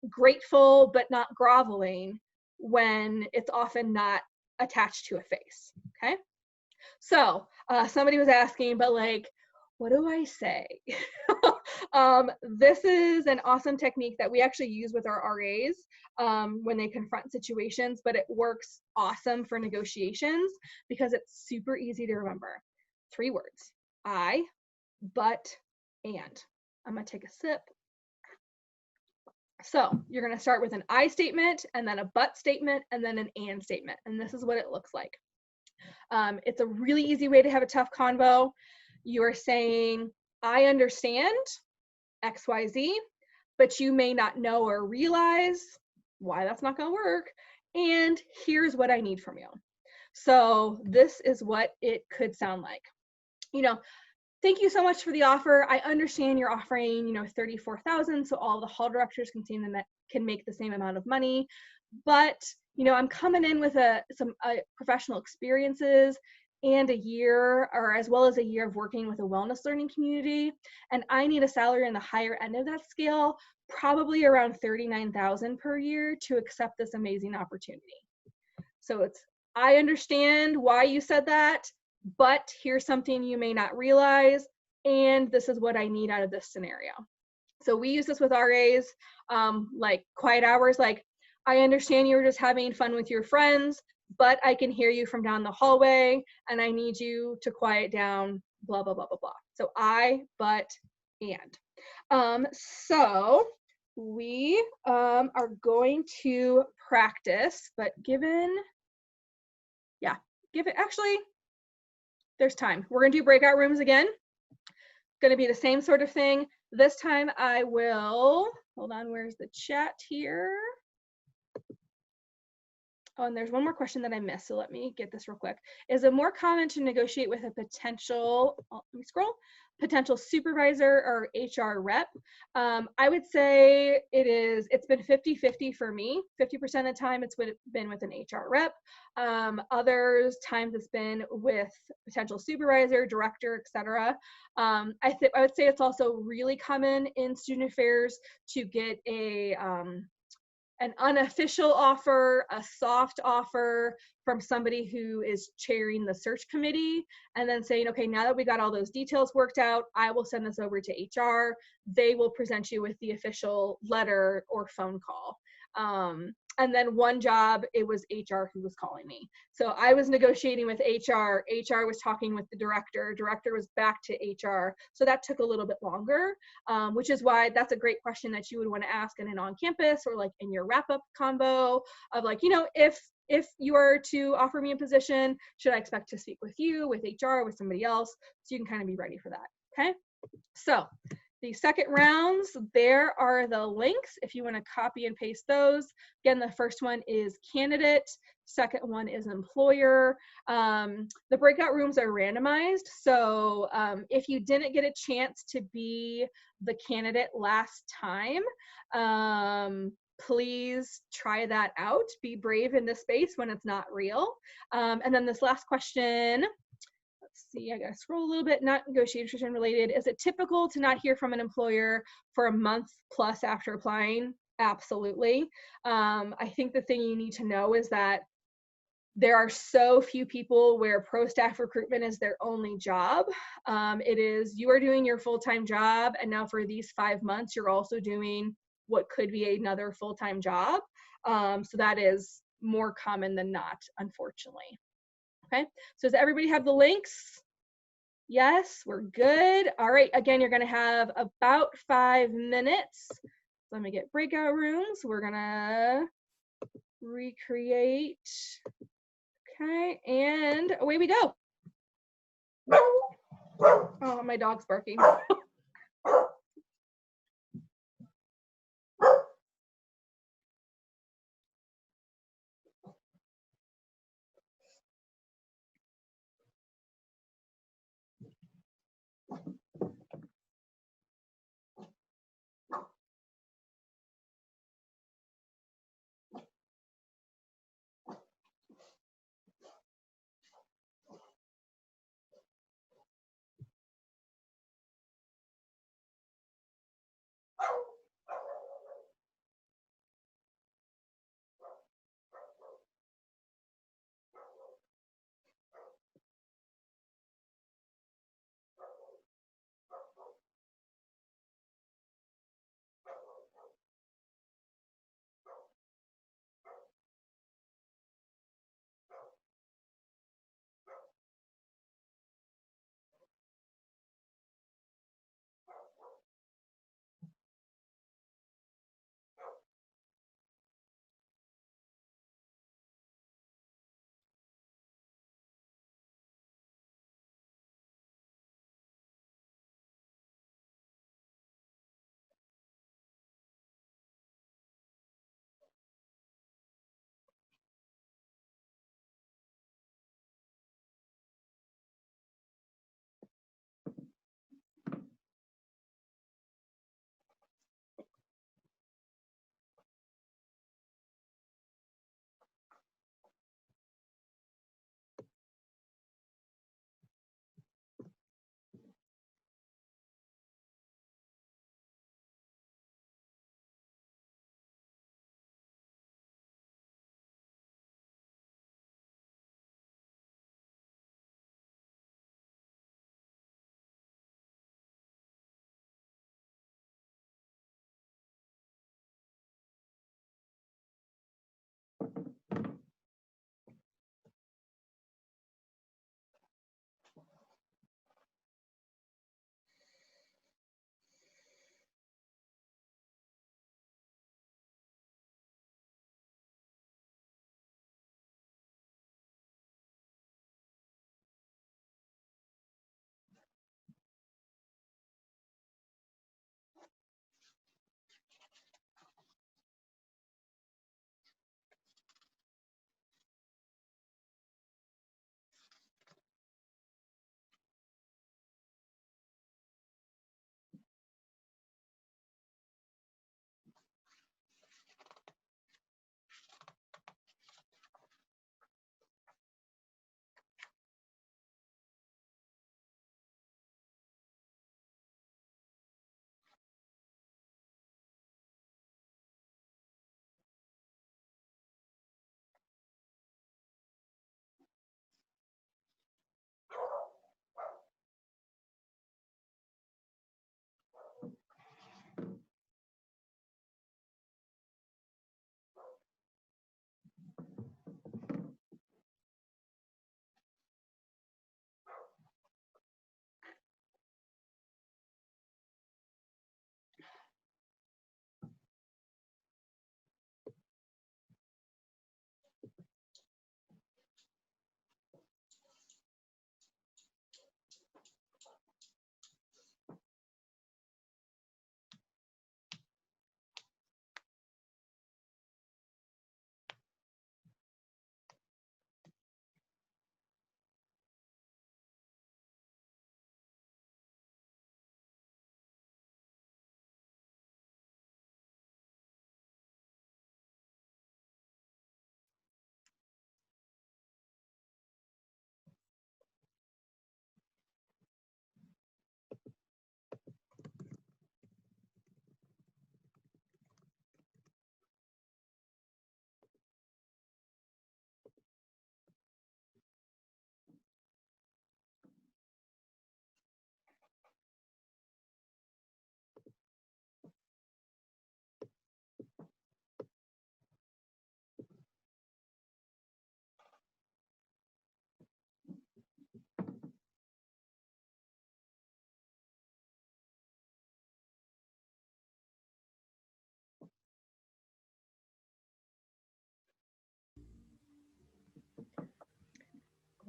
grateful but not groveling when it's often not attached to a face, okay? So somebody was asking, but like, what do I say? This is an awesome technique that we actually use with our RAs when they confront situations, but it works awesome for negotiations because it's super easy to remember. 3 words: I, but, and. I'm gonna take a sip. So you're going to start with an I statement and then a but statement and then an and statement. And this is what it looks like. It's a really easy way to have a tough convo. You are saying, I understand XYZ, but you may not know or realize why that's not going to work. And here's what I need from you. So this is what it could sound like. You know, thank you so much for the offer. I understand you're offering, you know, $34,000, so all the hall directors can make the same amount of money. But, you know, I'm coming in with some professional experiences and a year, or as well as a year of working with a wellness learning community, and I need a salary on the higher end of that scale, probably around $39,000 per year to accept this amazing opportunity. So it's, I understand why you said that, but here's something you may not realize, and this is what I need out of this scenario. So we use this with RAs, like quiet hours, like, I understand you were just having fun with your friends, but I can hear you from down the hallway, and I need you to quiet down, blah, blah, blah, blah, blah. So I, but, and. So we are going to practice, but actually, there's time. We're gonna do breakout rooms again. Gonna be the same sort of thing. This time I will, hold on, where's the chat here? Oh, and there's one more question that I missed, so let me get this real quick. Is it more common to negotiate with a potential, let me scroll, potential supervisor or HR rep? I would say it's been 50-50 for me. 50% of the time it's been with an HR rep. Others times it's been with potential supervisor, director, etc. I would say it's also really common in student affairs to get an unofficial offer, a soft offer from somebody who is chairing the search committee, and then saying, okay, now that we got all those details worked out, I will send this over to HR. They will present you with the official letter or phone call. And then one job, it was HR who was calling me. So I was negotiating with HR, HR was talking with the director was back to HR. So that took a little bit longer, which is why that's a great question that you would want to ask in an on-campus or like in your wrap-up combo of like, you know, if you are to offer me a position, should I expect to speak with you, with HR, with somebody else? So you can kind of be ready for that. Okay, so the second rounds, there are the links if you want to copy and paste those. Again, the first one is candidate, second one is employer. The breakout rooms are randomized, so if you didn't get a chance to be the candidate last time, please try that out. Be brave in this space when it's not real. And then this last question, let's see, I gotta scroll a little bit, not negotiation related. Is it typical to not hear from an employer for a month plus after applying? Absolutely. I think the thing you need to know is that there are so few people where pro staff recruitment is their only job. It is, you are doing your full-time job, and now for these 5 months, you're also doing what could be another full-time job. So that is more common than not, unfortunately. Okay, so does everybody have the links? Yes, we're good. All right, again, you're gonna have about 5 minutes. Let me get breakout rooms. We're gonna recreate. Okay, and away we go. Oh, my dog's barking.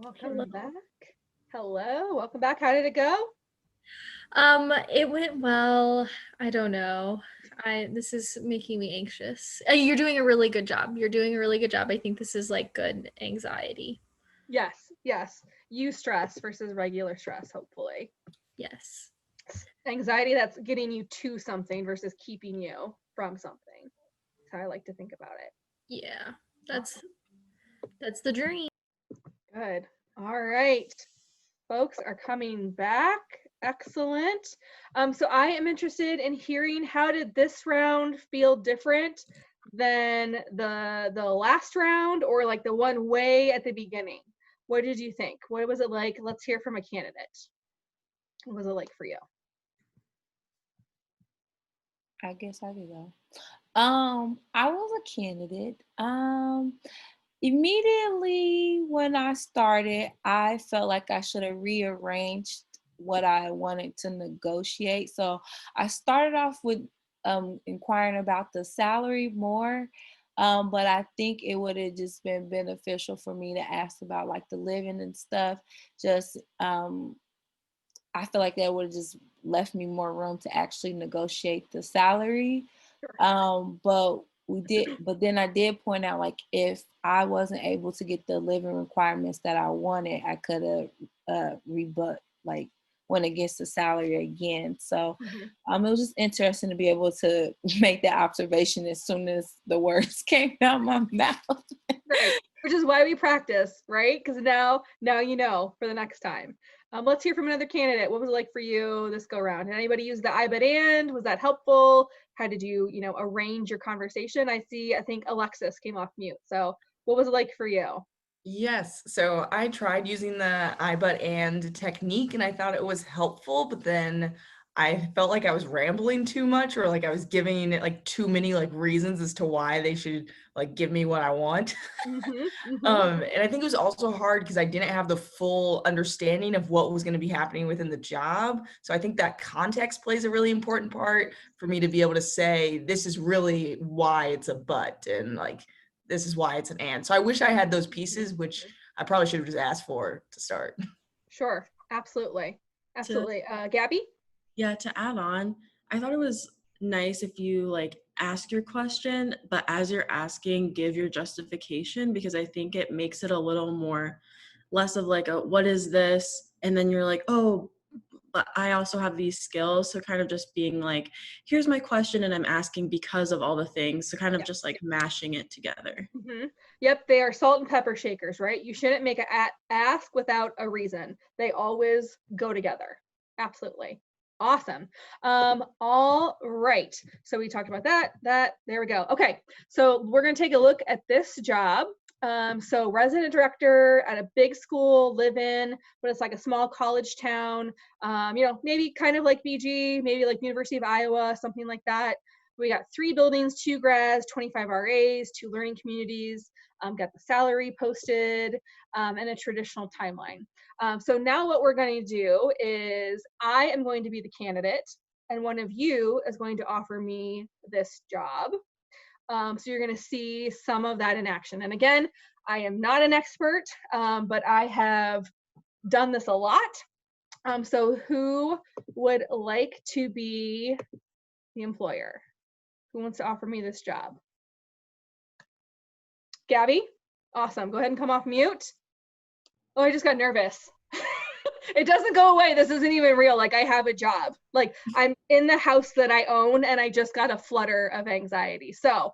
Welcome back. Hello, welcome back. How did it go? It went well. I don't know. This is making me anxious. You're doing a really good job. You're doing a really good job. I think this is like good anxiety. Yes, yes. Eustress versus regular stress, hopefully. Yes. Anxiety that's getting you to something versus keeping you from something. That's how I like to think about it. Yeah. That's the dream. Good. All right. Folks are coming back. Excellent. So I am interested in hearing, how did this round feel different than the last round, or like the one way at the beginning? What did you think? What was it like? Let's hear from a candidate. What was it like for you? I guess I could go. I was a candidate. Immediately when I started, I felt like I should have rearranged what I wanted to negotiate. So I started off with inquiring about the salary more, but I think it would have just been beneficial for me to ask about like the living and stuff. Just I feel like that would have just left me more room to actually negotiate the salary. But then I did point out, like, if I wasn't able to get the living requirements that I wanted, I could have went against the salary again. So it was just interesting to be able to make that observation as soon as the words came out my mouth. Right. Which is why we practice, right? Because now you know for the next time. Let's hear from another candidate. What was it like for you this go round? Did anybody use the I but and? Was that helpful? How did you, arrange your conversation? I think Alexis came off mute. So what was it like for you? Yes. So I tried using the I but and technique and I thought it was helpful, but then I felt like I was rambling too much, or like I was giving it like too many like reasons as to why they should like give me what I want. And I think it was also hard because I didn't have the full understanding of what was going to be happening within the job. So I think that context plays a really important part for me to be able to say, this is really why it's a but, and like, this is why it's an and. So I wish I had those pieces, which I probably should have just asked for to start. Sure. Absolutely. Absolutely. Gabby? Yeah, to add on, I thought it was nice if you like ask your question, but as you're asking, give your justification, because I think it makes it a little more less of like a what is this? And then you're like, oh, but I also have these skills. So kind of just being like, here's my question and I'm asking because of all the things. So kind of just like mashing it together. Yep, they are salt and pepper shakers, right? You shouldn't make an ask without a reason. They always go together. Absolutely. Awesome. All right. So we talked about that. There we go. Okay. So we're going to take a look at this job. So resident director at a big school, live in, but it's like a small college town, maybe kind of like BG, maybe like University of Iowa, something like that. We got 3 buildings, 2 grads, 25 RAs, 2 learning communities, got the salary posted, and a traditional timeline. So now what we're going to do is I am going to be the candidate, and one of you is going to offer me this job. So you're going to see some of that in action. And again, I am not an expert, but I have done this a lot. So who would like to be the employer? Who wants to offer me this job? Gabby? Awesome. Go ahead and come off mute. Oh, I just got nervous. It doesn't go away. This isn't even real. Like, I have a job. Like, I'm in the house that I own, and I just got a flutter of anxiety. So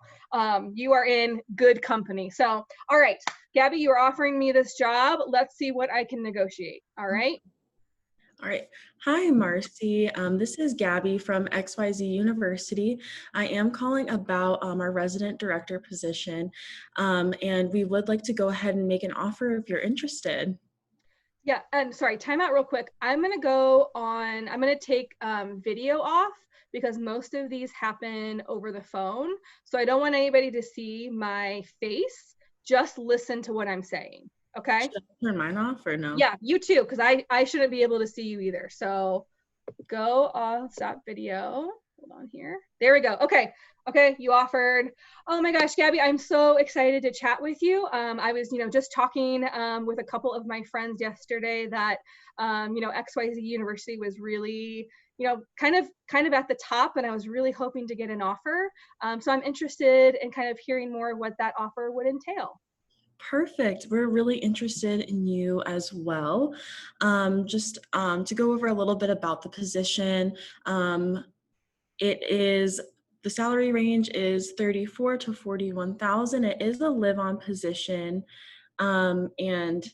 you are in good company. So, all right, Gabby, you are offering me this job. Let's see what I can negotiate. All right. All right. Hi, Marcy. This is Gabby from XYZ University. I am calling about our resident director position, and we would like to go ahead and make an offer if you're interested. Yeah, and sorry, time out real quick. I'm gonna take video off because most of these happen over the phone. So I don't want anybody to see my face. Just listen to what I'm saying. Okay. Should I turn mine off or no? Yeah, you too, because I shouldn't be able to see you either. So go off, stop video. Hold on here. There we go. Okay. Okay, you offered. Oh my gosh, Gabby, I'm so excited to chat with you. I was, just talking with a couple of my friends yesterday that, XYZ University was really, kind of at the top, and I was really hoping to get an offer. So I'm interested in kind of hearing more what that offer would entail. Perfect. We're really interested in you as well. Just to go over a little bit about the position, the salary range is 34 to 41,000. It is a live-on position, and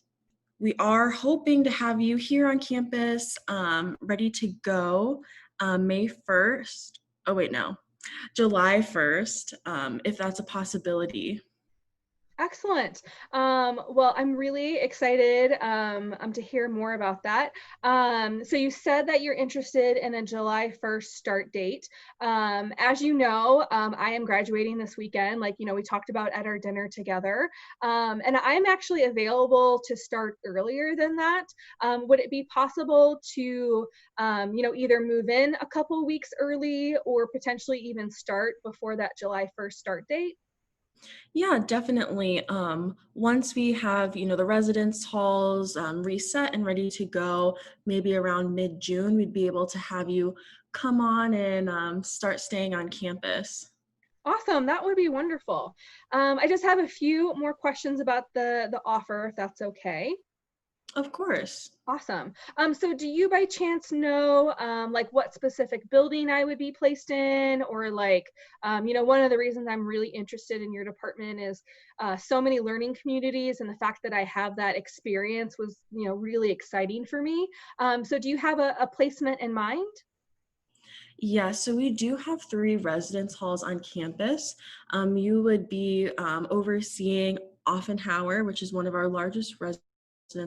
we are hoping to have you here on campus, ready to go May 1st. Oh wait, no, July 1st, if that's a possibility. Excellent. Well, I'm really excited to hear more about that. So you said that you're interested in a July 1st start date. As you know, I am graduating this weekend, like, we talked about at our dinner together. And I'm actually available to start earlier than that. Would it be possible to, either move in a couple weeks early or potentially even start before that July 1st start date? Yeah, definitely. Once we have, the residence halls reset and ready to go, maybe around mid-June, we'd be able to have you come on and start staying on campus. Awesome, that would be wonderful. I just have a few more questions about the offer, if that's okay. Of course. Awesome. So do you by chance know like what specific building I would be placed in, or like, one of the reasons I'm really interested in your department is so many learning communities, and the fact that I have that experience was, really exciting for me. So do you have a placement in mind? Yeah, so we do have 3 residence halls on campus. You would be overseeing Offenhauer, which is one of our largest residence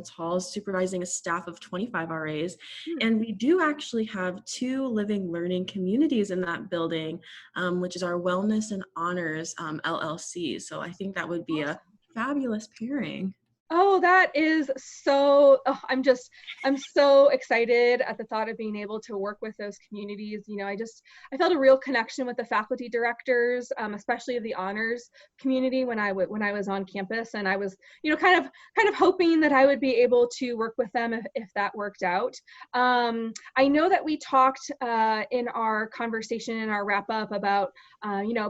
halls, supervising a staff of 25 RAs. And we do actually have 2 living learning communities in that building, which is our Wellness and Honors LLC. So I think that would be a fabulous pairing. Oh, that is so, oh, I'm so excited at the thought of being able to work with those communities. I felt a real connection with the faculty directors, especially of the honors community when I was on campus. And I was, kind of hoping that I would be able to work with them if that worked out. I know that we talked in our conversation, in our wrap up about,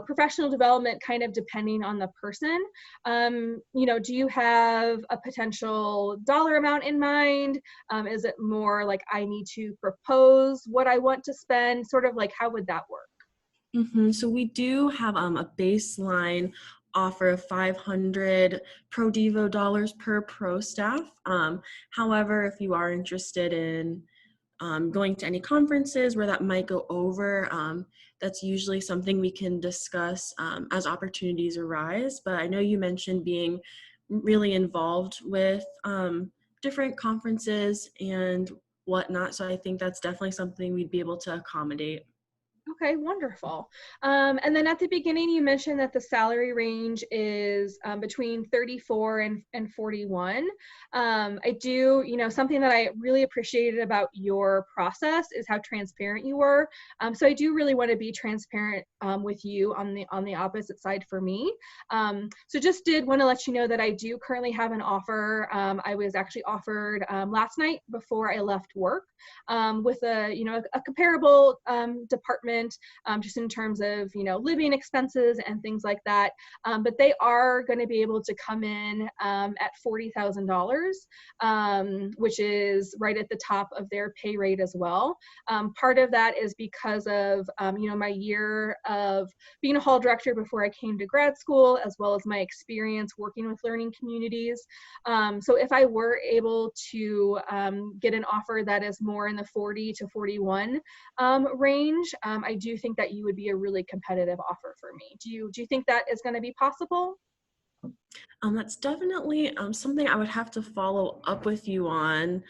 professional development kind of depending on the person. Do you have a potential dollar amount in mind? Is it more like I need to propose what I want to spend? Sort of like, how would that work? So we do have a baseline offer of 500 ProDevo dollars per pro staff. However, if you are interested in going to any conferences where that might go over, that's usually something we can discuss as opportunities arise. But I know you mentioned being really involved with different conferences and whatnot. So I think that's definitely something we'd be able to accommodate. Okay, wonderful. And then at the beginning, you mentioned that the salary range is between 34 and 41. I do, something that I really appreciated about your process is how transparent you were. So I do really want to be transparent with you on the opposite side for me. So just did want to let you know that I do currently have an offer. I was actually offered last night before I left work with a comparable department. Just in terms of, living expenses and things like that. But they are going to be able to come in at $40,000, which is right at the top of their pay rate as well. Part of that is because of, my year of being a hall director before I came to grad school, as well as my experience working with learning communities. So if I were able to get an offer that is more in the 40 to 41 range, I do think that you would be a really competitive offer for me. Do you think that is going to be possible? That's definitely something I would have to follow up with you on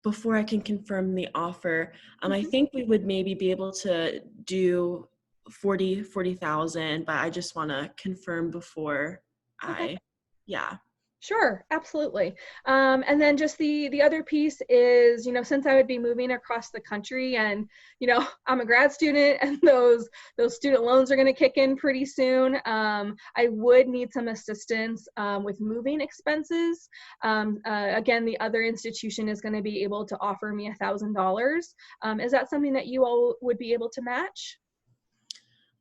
before I can confirm the offer. I think we would maybe be able to do 40,000, but I just want to confirm before Okay. yeah. Sure, absolutely. And then just the other piece is, since I would be moving across the country and, I'm a grad student and those student loans are going to kick in pretty soon, I would need some assistance with moving expenses. Again, the other institution is going to be able to offer me $1,000. Is that something that you all would be able to match?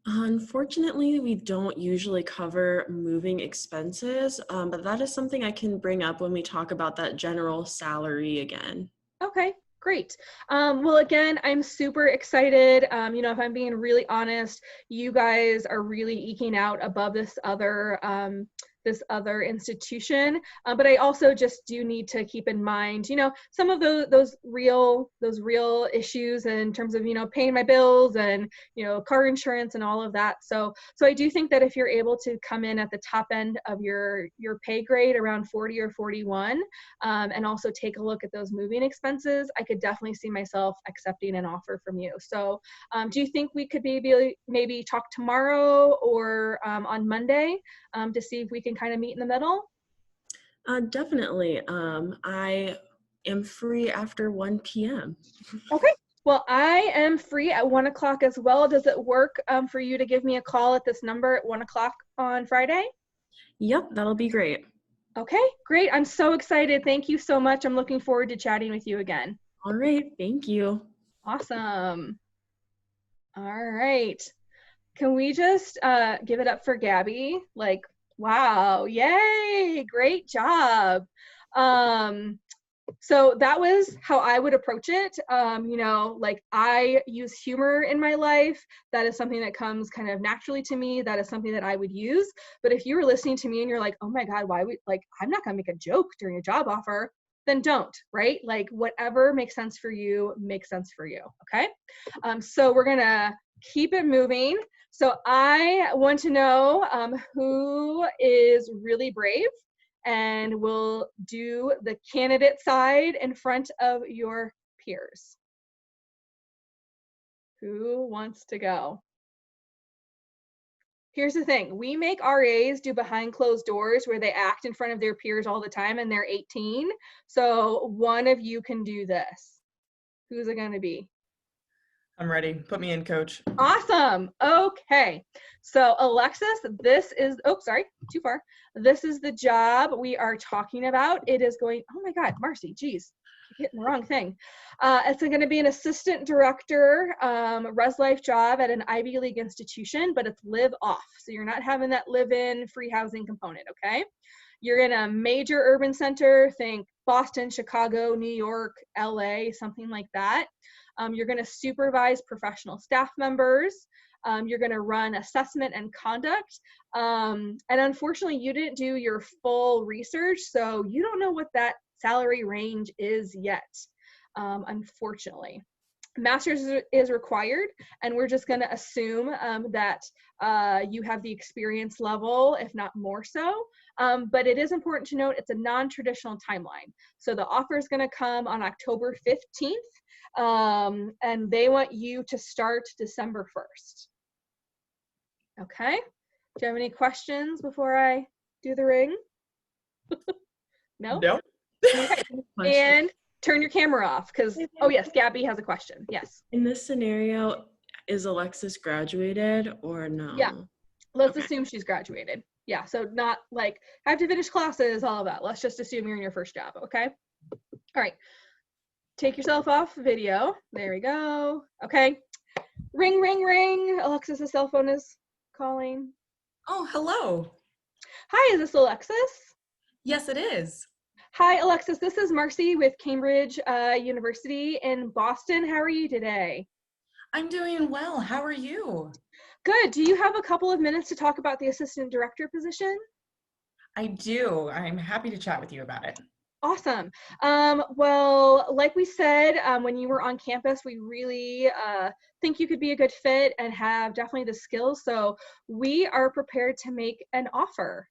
Unfortunately, we don't usually cover moving expenses, but that is something I can bring up when we talk about that general salary again. Okay, great. Well, again, I'm super excited. If I'm being really honest, you guys are really eking out above this other institution. But I also just do need to keep in mind, some of those real issues in terms of, paying my bills and, car insurance and all of that. So I do think that if you're able to come in at the top end of your pay grade around 40 or 41, and also take a look at those moving expenses, I could definitely see myself accepting an offer from you. So do you think we could maybe talk tomorrow or on Monday to see if we can kind of meet in the middle? Definitely. I am free after 1 p.m. Okay. Well, I am free at 1 o'clock as well. Does it work for you to give me a call at this number at 1 o'clock on Friday? Yep, that'll be great. Okay, great. I'm so excited. Thank you so much. I'm looking forward to chatting with you again. All right, thank you. Awesome. All right. Can we just give it up for Gabby? Like, wow, yay, great job. So that was how I would approach it. I use humor in my life. That is something that comes kind of naturally to me. That is something that I would use. But if you were listening to me and you're like, oh my God, I'm not gonna make a joke during a job offer, then don't, right? Like whatever makes sense for you, makes sense for you, okay? So we're gonna keep it moving. So I want to know who is really brave and will do the candidate side in front of your peers. Who wants to go? Here's the thing, we make RAs do behind closed doors where they act in front of their peers all the time and they're 18. So one of you can do this. Who's it gonna be? I'm ready. Put me in, coach. Awesome. Okay. So Alexis, this is, oh, sorry, too far. This is the job we are talking about. It is going, oh my God, Marcy, geez, hitting the wrong thing. It's going to be an assistant director, res life job at an Ivy League institution, but it's live off. So you're not having that live in free housing component, okay? You're in a major urban center, think Boston, Chicago, New York, LA, something like that. You're going to supervise professional staff members. You're going to run assessment and conduct. And unfortunately, you didn't do your full research, so you don't know what that salary range is yet, unfortunately. Master's is required, and we're just going to assume that you have the experience level, if not more so. But it is important to note it's a non-traditional timeline. So the offer is going to come on October 15th. And they want you to start December 1st. Okay. Do you have any questions before I do the ring? No? No. Okay. And turn your camera off because, oh yes, Gabby has a question. Yes. In this scenario, is Alexis graduated or no? Yeah. Let's assume she's graduated. Yeah. So not like I have to finish classes, all of that. Let's just assume you're in your first job. Okay. All right. Take yourself off video. There we go. Okay. Ring, ring, ring. Alexis's cell phone is calling. Oh, hello. Hi, is this Alexis? Yes, it is. Hi, Alexis. This is Marcy with Cambridge University in Boston. How are you today? I'm doing well. How are you? Good. Do you have a couple of minutes to talk about the assistant director position? I do. I'm happy to chat with you about it. Awesome. Well, like we said, when you were on campus, we really think you could be a good fit and have definitely the skills. So we are prepared to make an offer.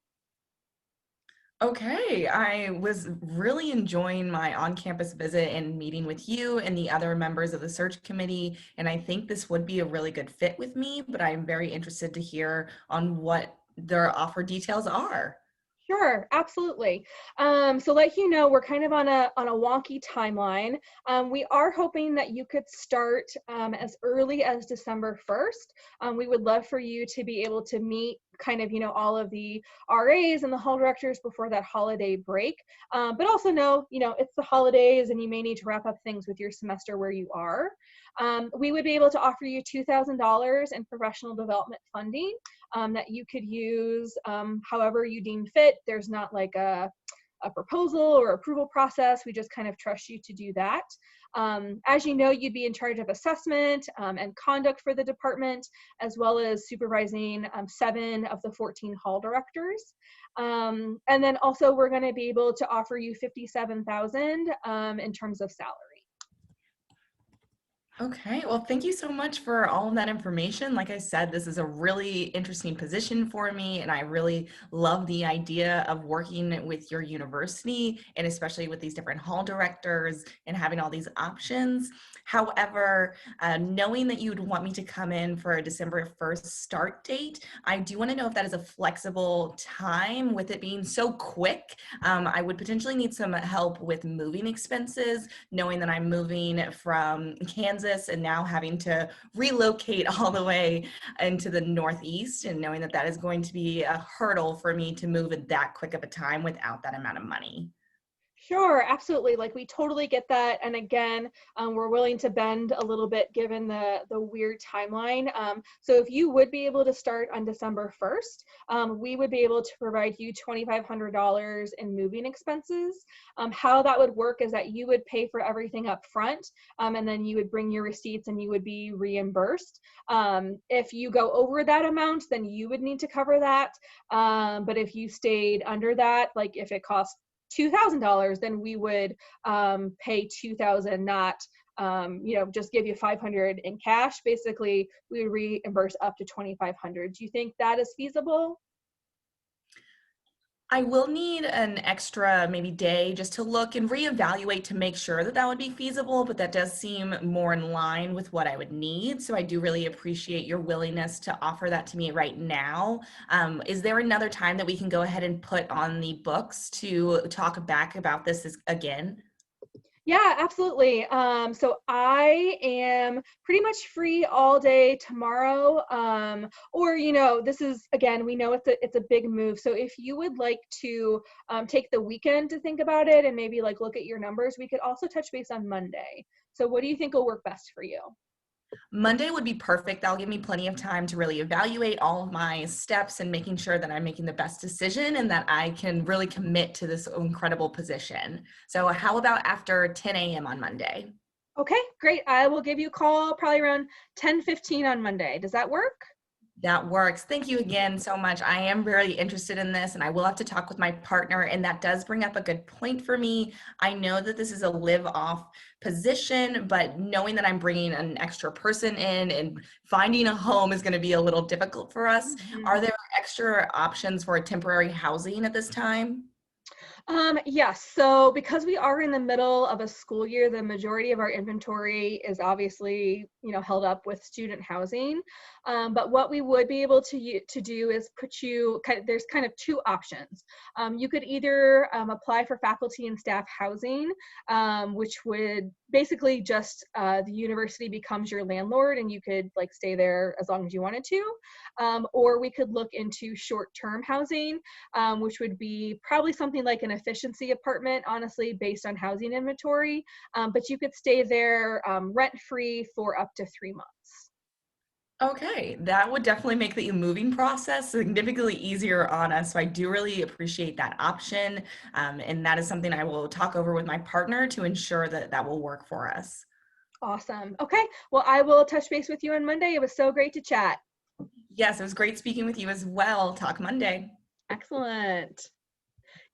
Okay, I was really enjoying my on-campus visit and meeting with you and the other members of the search committee, and I think this would be a really good fit with me, but I'm very interested to hear on what their offer details are. Sure, absolutely. So let you know, we're kind of on a wonky timeline. We are hoping that you could start as early as December 1st. We would love for you to be able to meet kind of, all of the RAs and the hall directors before that holiday break. But also know, it's the holidays and you may need to wrap up things with your semester where you are. We would be able to offer you $2,000 in professional development funding that you could use however you deem fit. There's not like a proposal or approval process. We just kind of trust you to do that. As you know, you'd be in charge of assessment and conduct for the department, as well as supervising 7 of the 14 hall directors. And then also we're going to be able to offer you $57,000 in terms of salary. Okay, well, thank you so much for all of that information. Like I said, this is a really interesting position for me, and I really love the idea of working with your university, and especially with these different hall directors and having all these options. However, knowing that you would want me to come in for a December 1st start date, I do want to know if that is a flexible time with it being so quick. I would potentially need some help with moving expenses, knowing that I'm moving from Kansas and now having to relocate all the way into the Northeast, and knowing that that is going to be a hurdle for me to move at that quick of a time without that amount of money. Sure, absolutely. Like we totally get that. And again, we're willing to bend a little bit given the weird timeline. So if you would be able to start on December 1st, we would be able to provide you $2,500 in moving expenses. How that would work is that you would pay for everything up front, and then you would bring your receipts and you would be reimbursed. If you go over that amount, then you would need to cover that. But if you stayed under that, like if it costs $2,000, then we would pay $2,000, not just give you $500 in cash. Basically, we would reimburse up to $2,500. Do you think that is feasible? I will need an extra maybe day just to look and reevaluate to make sure that that would be feasible, but that does seem more in line with what I would need. So I do really appreciate your willingness to offer that to me right now. Is there another time that we can go ahead and put on the books to talk back about this again? Yeah, absolutely. So I am pretty much free all day tomorrow. Or, this is, again, we know it's a big move. So if you would like to take the weekend to think about it and maybe like look at your numbers, we could also touch base on Monday. So what do you think will work best for you? Monday would be perfect. That'll give me plenty of time to really evaluate all of my steps and making sure that I'm making the best decision and that I can really commit to this incredible position. So how about after 10 a.m. on Monday? Okay, great. I will give you a call probably around 10:15 on Monday. Does that work? That works. Thank you again so much. I am very interested in this, and I will have to talk with my partner, and that does bring up a good point for me. I know that this is a live off position, but knowing that I'm bringing an extra person in and finding a home is going to be a little difficult for us. Mm-hmm. Are there extra options for temporary housing at this time? Yes. So because we are in the middle of a school year, the majority of our inventory is obviously, held up with student housing. But what we would be able to do is put you, there's kind of 2 options. You could either apply for faculty and staff housing, which would basically just the university becomes your landlord and you could like stay there as long as you wanted to. Or we could look into short-term housing, which would be probably something like an efficiency apartment, honestly, based on housing inventory. But you could stay there rent-free for up to 3 months. Okay, that would definitely make the moving process significantly easier on us. So I do really appreciate that option. And that is something I will talk over with my partner to ensure that that will work for us. Awesome. Okay, well, I will touch base with you on Monday. It was so great to chat. Yes, it was great speaking with you as well. Talk Monday. Excellent.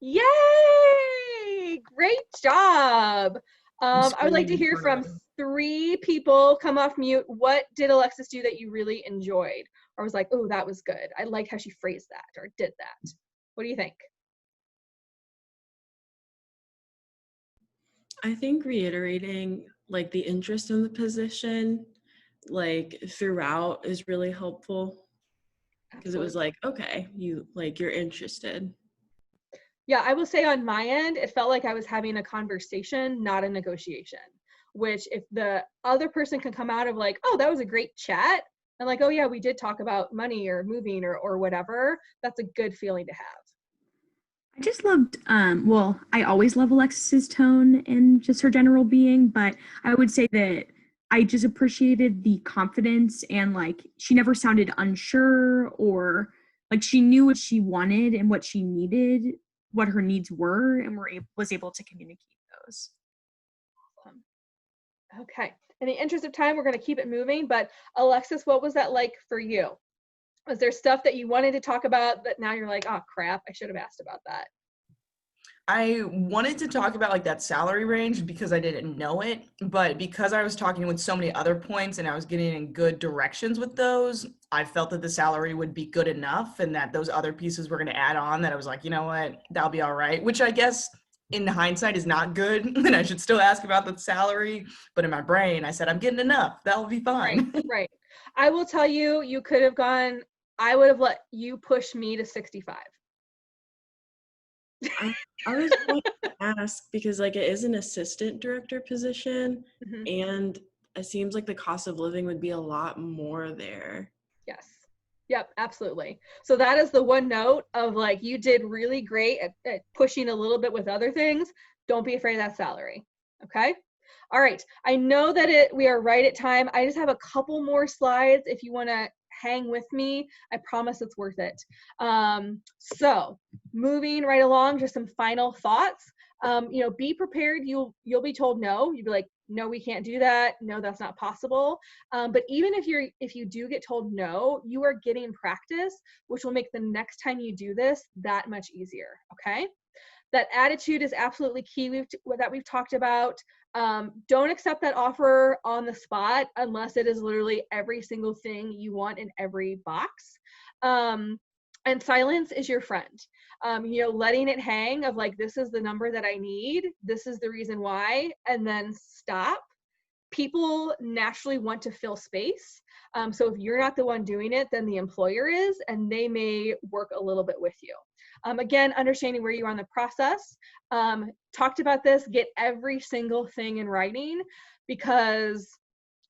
Yay! Great job. I would like to hear from 3 people. Come off mute. What did Alexis do that you really enjoyed? Or was like, oh, that was good. I liked how she phrased that or did that. What do you think? I think reiterating like the interest in the position like throughout is really helpful because it was like, okay, you're interested. Yeah, I will say on my end, it felt like I was having a conversation, not a negotiation, which if the other person can come out of like, oh, that was a great chat, and like, oh yeah, we did talk about money or moving or whatever, that's a good feeling to have. I just loved, well, I always love Alexis's tone and just her general being, but I would say that I just appreciated the confidence and like she never sounded unsure or like she knew what she wanted and what she needed, what her needs were, and was able to communicate those. Okay. In the interest of time, we're going to keep it moving, but Alexis, what was that like for you? Was there stuff that you wanted to talk about that now you're like, oh crap, I should have asked about that? I wanted to talk about like that salary range because I didn't know it, but because I was talking with so many other points and I was getting in good directions with those, I felt that the salary would be good enough and that those other pieces were going to add on, that I was like, you know what, that'll be all right, which I guess in hindsight is not good and I should still ask about the salary, but in my brain I said, I'm getting enough, that'll be fine. Right. I will tell you, you could have gone, I would have let you push me to 65. I was going to ask because like it is an assistant director position and it seems like the cost of living would be a lot more there. Yes. Yep, absolutely. So that is the one note of like, you did really great at pushing a little bit with other things. Don't be afraid of that salary. Okay. All right. I know that we are right at time. I just have a couple more slides. If you want to hang with me, I promise it's worth it. So moving right along, just some final thoughts. Be prepared. You'll be told no. You'll be like, no, we can't do that. No, that's not possible. But even if you do get told no, you are getting practice, which will make the next time you do this that much easier. Okay. That attitude is absolutely key that we've talked about. Don't accept that offer on the spot unless it is literally every single thing you want in every box. And silence is your friend. Letting it hang of like, this is the number that I need, this is the reason why, and then stop. People naturally want to fill space. So if you're not the one doing it, then the employer is, and they may work a little bit with you. Again, understanding where you are in the process. Talked about this, get every single thing in writing, because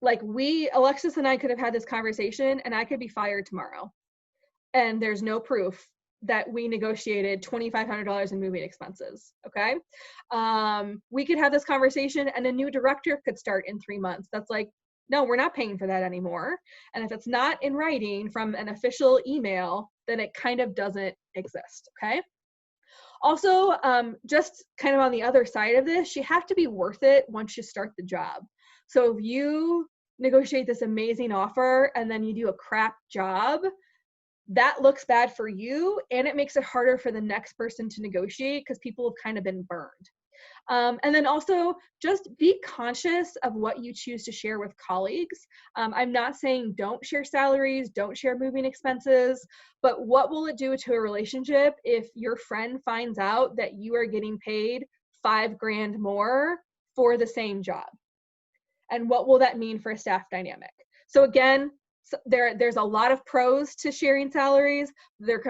like Alexis and I could have had this conversation and I could be fired tomorrow. And there's no proof that we negotiated $2,500 in moving expenses, okay? We could have this conversation and a new director could start in 3 months. That's like, no, we're not paying for that anymore. And if it's not in writing from an official email, then it kind of doesn't exist, okay? Also, just kind of on the other side of this, you have to be worth it once you start the job. So if you negotiate this amazing offer and then you do a crap job, that looks bad for you, and it makes it harder for the next person to negotiate because people have kind of been burned. And then also just be conscious of what you choose to share with colleagues. I'm not saying don't share salaries, don't share moving expenses, but what will it do to a relationship if your friend finds out that you are getting paid $5,000 more for the same job? And what will that mean for a staff dynamic? So again, there's a lot of pros to sharing salaries. There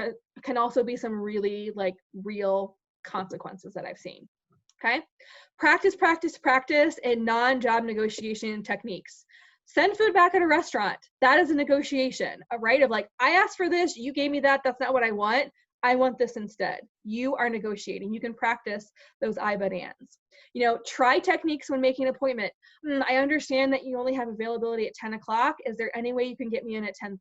can also be some really like real consequences that I've seen. Okay. Practice in non-job negotiation techniques. Send food back at a restaurant. That is a negotiation, right? Of like, I asked for this, you gave me that, that's not what I want. I want this instead. You are negotiating. You can practice those I but ands. Try techniques when making an appointment. I understand that you only have availability at 10 o'clock. Is there any way you can get me in at 10:30?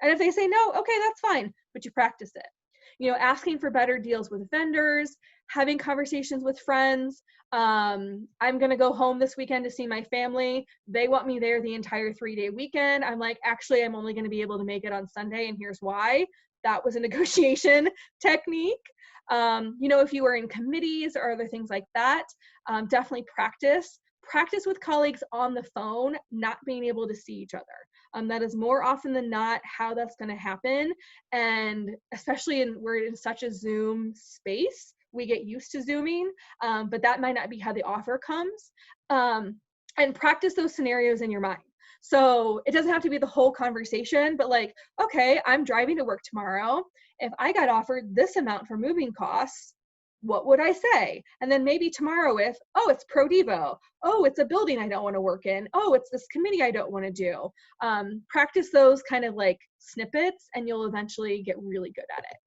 And if they say no, okay, that's fine, but you practice it. Asking for better deals with vendors, having conversations with friends. I'm going to go home this weekend to see my family. They want me there the entire 3-day weekend. I'm like, actually, I'm only going to be able to make it on Sunday, and here's why. That was a negotiation technique. If you are in committees or other things like that, definitely practice with colleagues on the phone, not being able to see each other. That is more often than not how that's going to happen. And especially we're in such a Zoom space, we get used to Zooming, but that might not be how the offer comes. And practice those scenarios in your mind. So it doesn't have to be the whole conversation, but like, okay, I'm driving to work tomorrow. If I got offered this amount for moving costs, what would I say? And then maybe tomorrow with, oh, it's Pro Devo. Oh, it's a building I don't want to work in. Oh, it's this committee I don't want to do. Practice those kind of like snippets and you'll eventually get really good at it.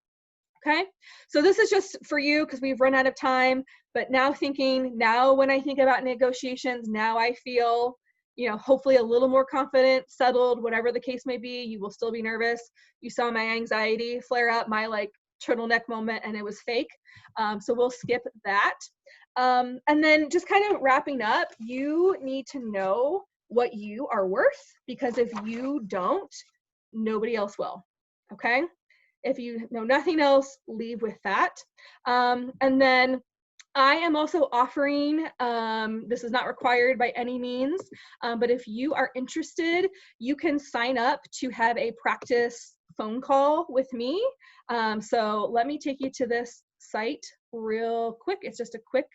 Okay, so this is just for you because we've run out of time, but now when I think about negotiations, now I feel, hopefully a little more confident, settled, whatever the case may be. You will still be nervous. You saw my anxiety flare up, my like turtleneck moment, and it was fake. So we'll skip that. And then just kind of wrapping up, you need to know what you are worth, because if you don't, nobody else will. Okay. If you know nothing else, leave with that. And then I am also offering, this is not required by any means, but if you are interested, you can sign up to have a practice phone call with me. So let me take you to this site real quick. It's just a quick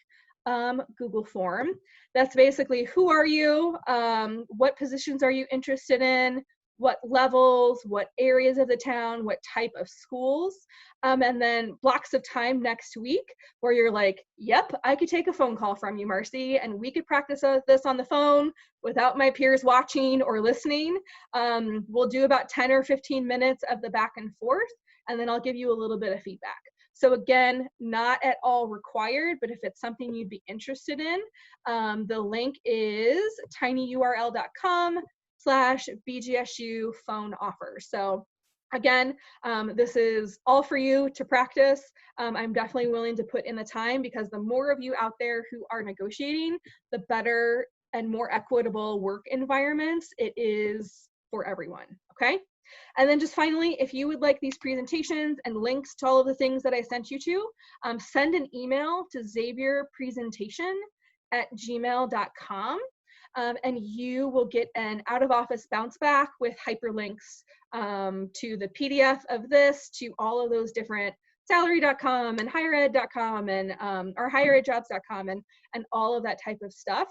Google form. That's basically, who are you? What positions are you interested in? What levels, what areas of the town, what type of schools, and then blocks of time next week where you're like, yep, I could take a phone call from you, Marcy, and we could practice this on the phone without my peers watching or listening. We'll do about 10 or 15 minutes of the back and forth, and then I'll give you a little bit of feedback. So again, not at all required, but if it's something you'd be interested in, the link is tinyurl.com/BGSU phone offer. So again, this is all for you to practice. I'm definitely willing to put in the time, because the more of you out there who are negotiating, the better and more equitable work environments it is for everyone, okay? And then just finally, if you would like these presentations and links to all of the things that I sent you to, send an email to xavierpresentation@gmail.com. And you will get an out-of-office bounce back with hyperlinks to the PDF of this, to all of those different salary.com and highered.com and or higheredjobs.com and all of that type of stuff.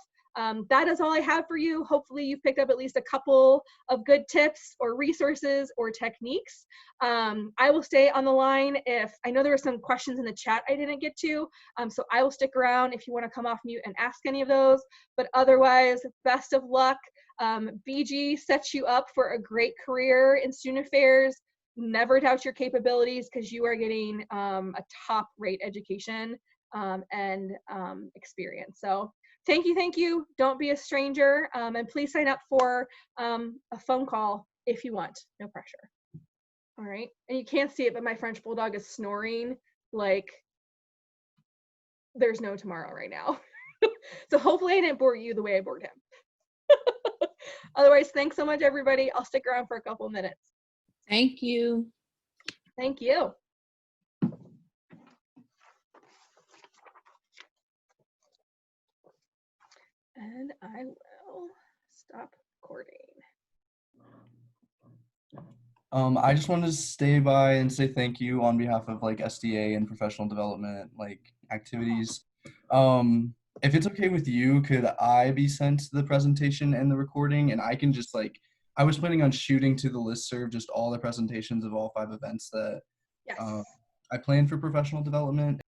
That is all I have for you. Hopefully you've picked up at least a couple of good tips or resources or techniques. I will stay on the line if I know there were some questions in the chat I didn't get to. So I will stick around if you want to come off mute and ask any of those. But otherwise, best of luck. BG sets you up for a great career in student affairs. Never doubt your capabilities, because you are getting a top rate education and experience. So thank you. Don't be a stranger. And please sign up for a phone call if you want. No pressure. All right. And you can't see it, but my French bulldog is snoring like there's no tomorrow right now. So hopefully I didn't bore you the way I bored him. Otherwise, thanks so much, everybody. I'll stick around for a couple minutes. Thank you. Thank you. And I will stop recording. I just wanted to stay by and say thank you on behalf of like SDA and professional development like activities. If it's okay with you, could I be sent the presentation and the recording, and I can just like, I was planning on shooting to the listserv just all the presentations of all 5 events that Yes. I planned for professional development.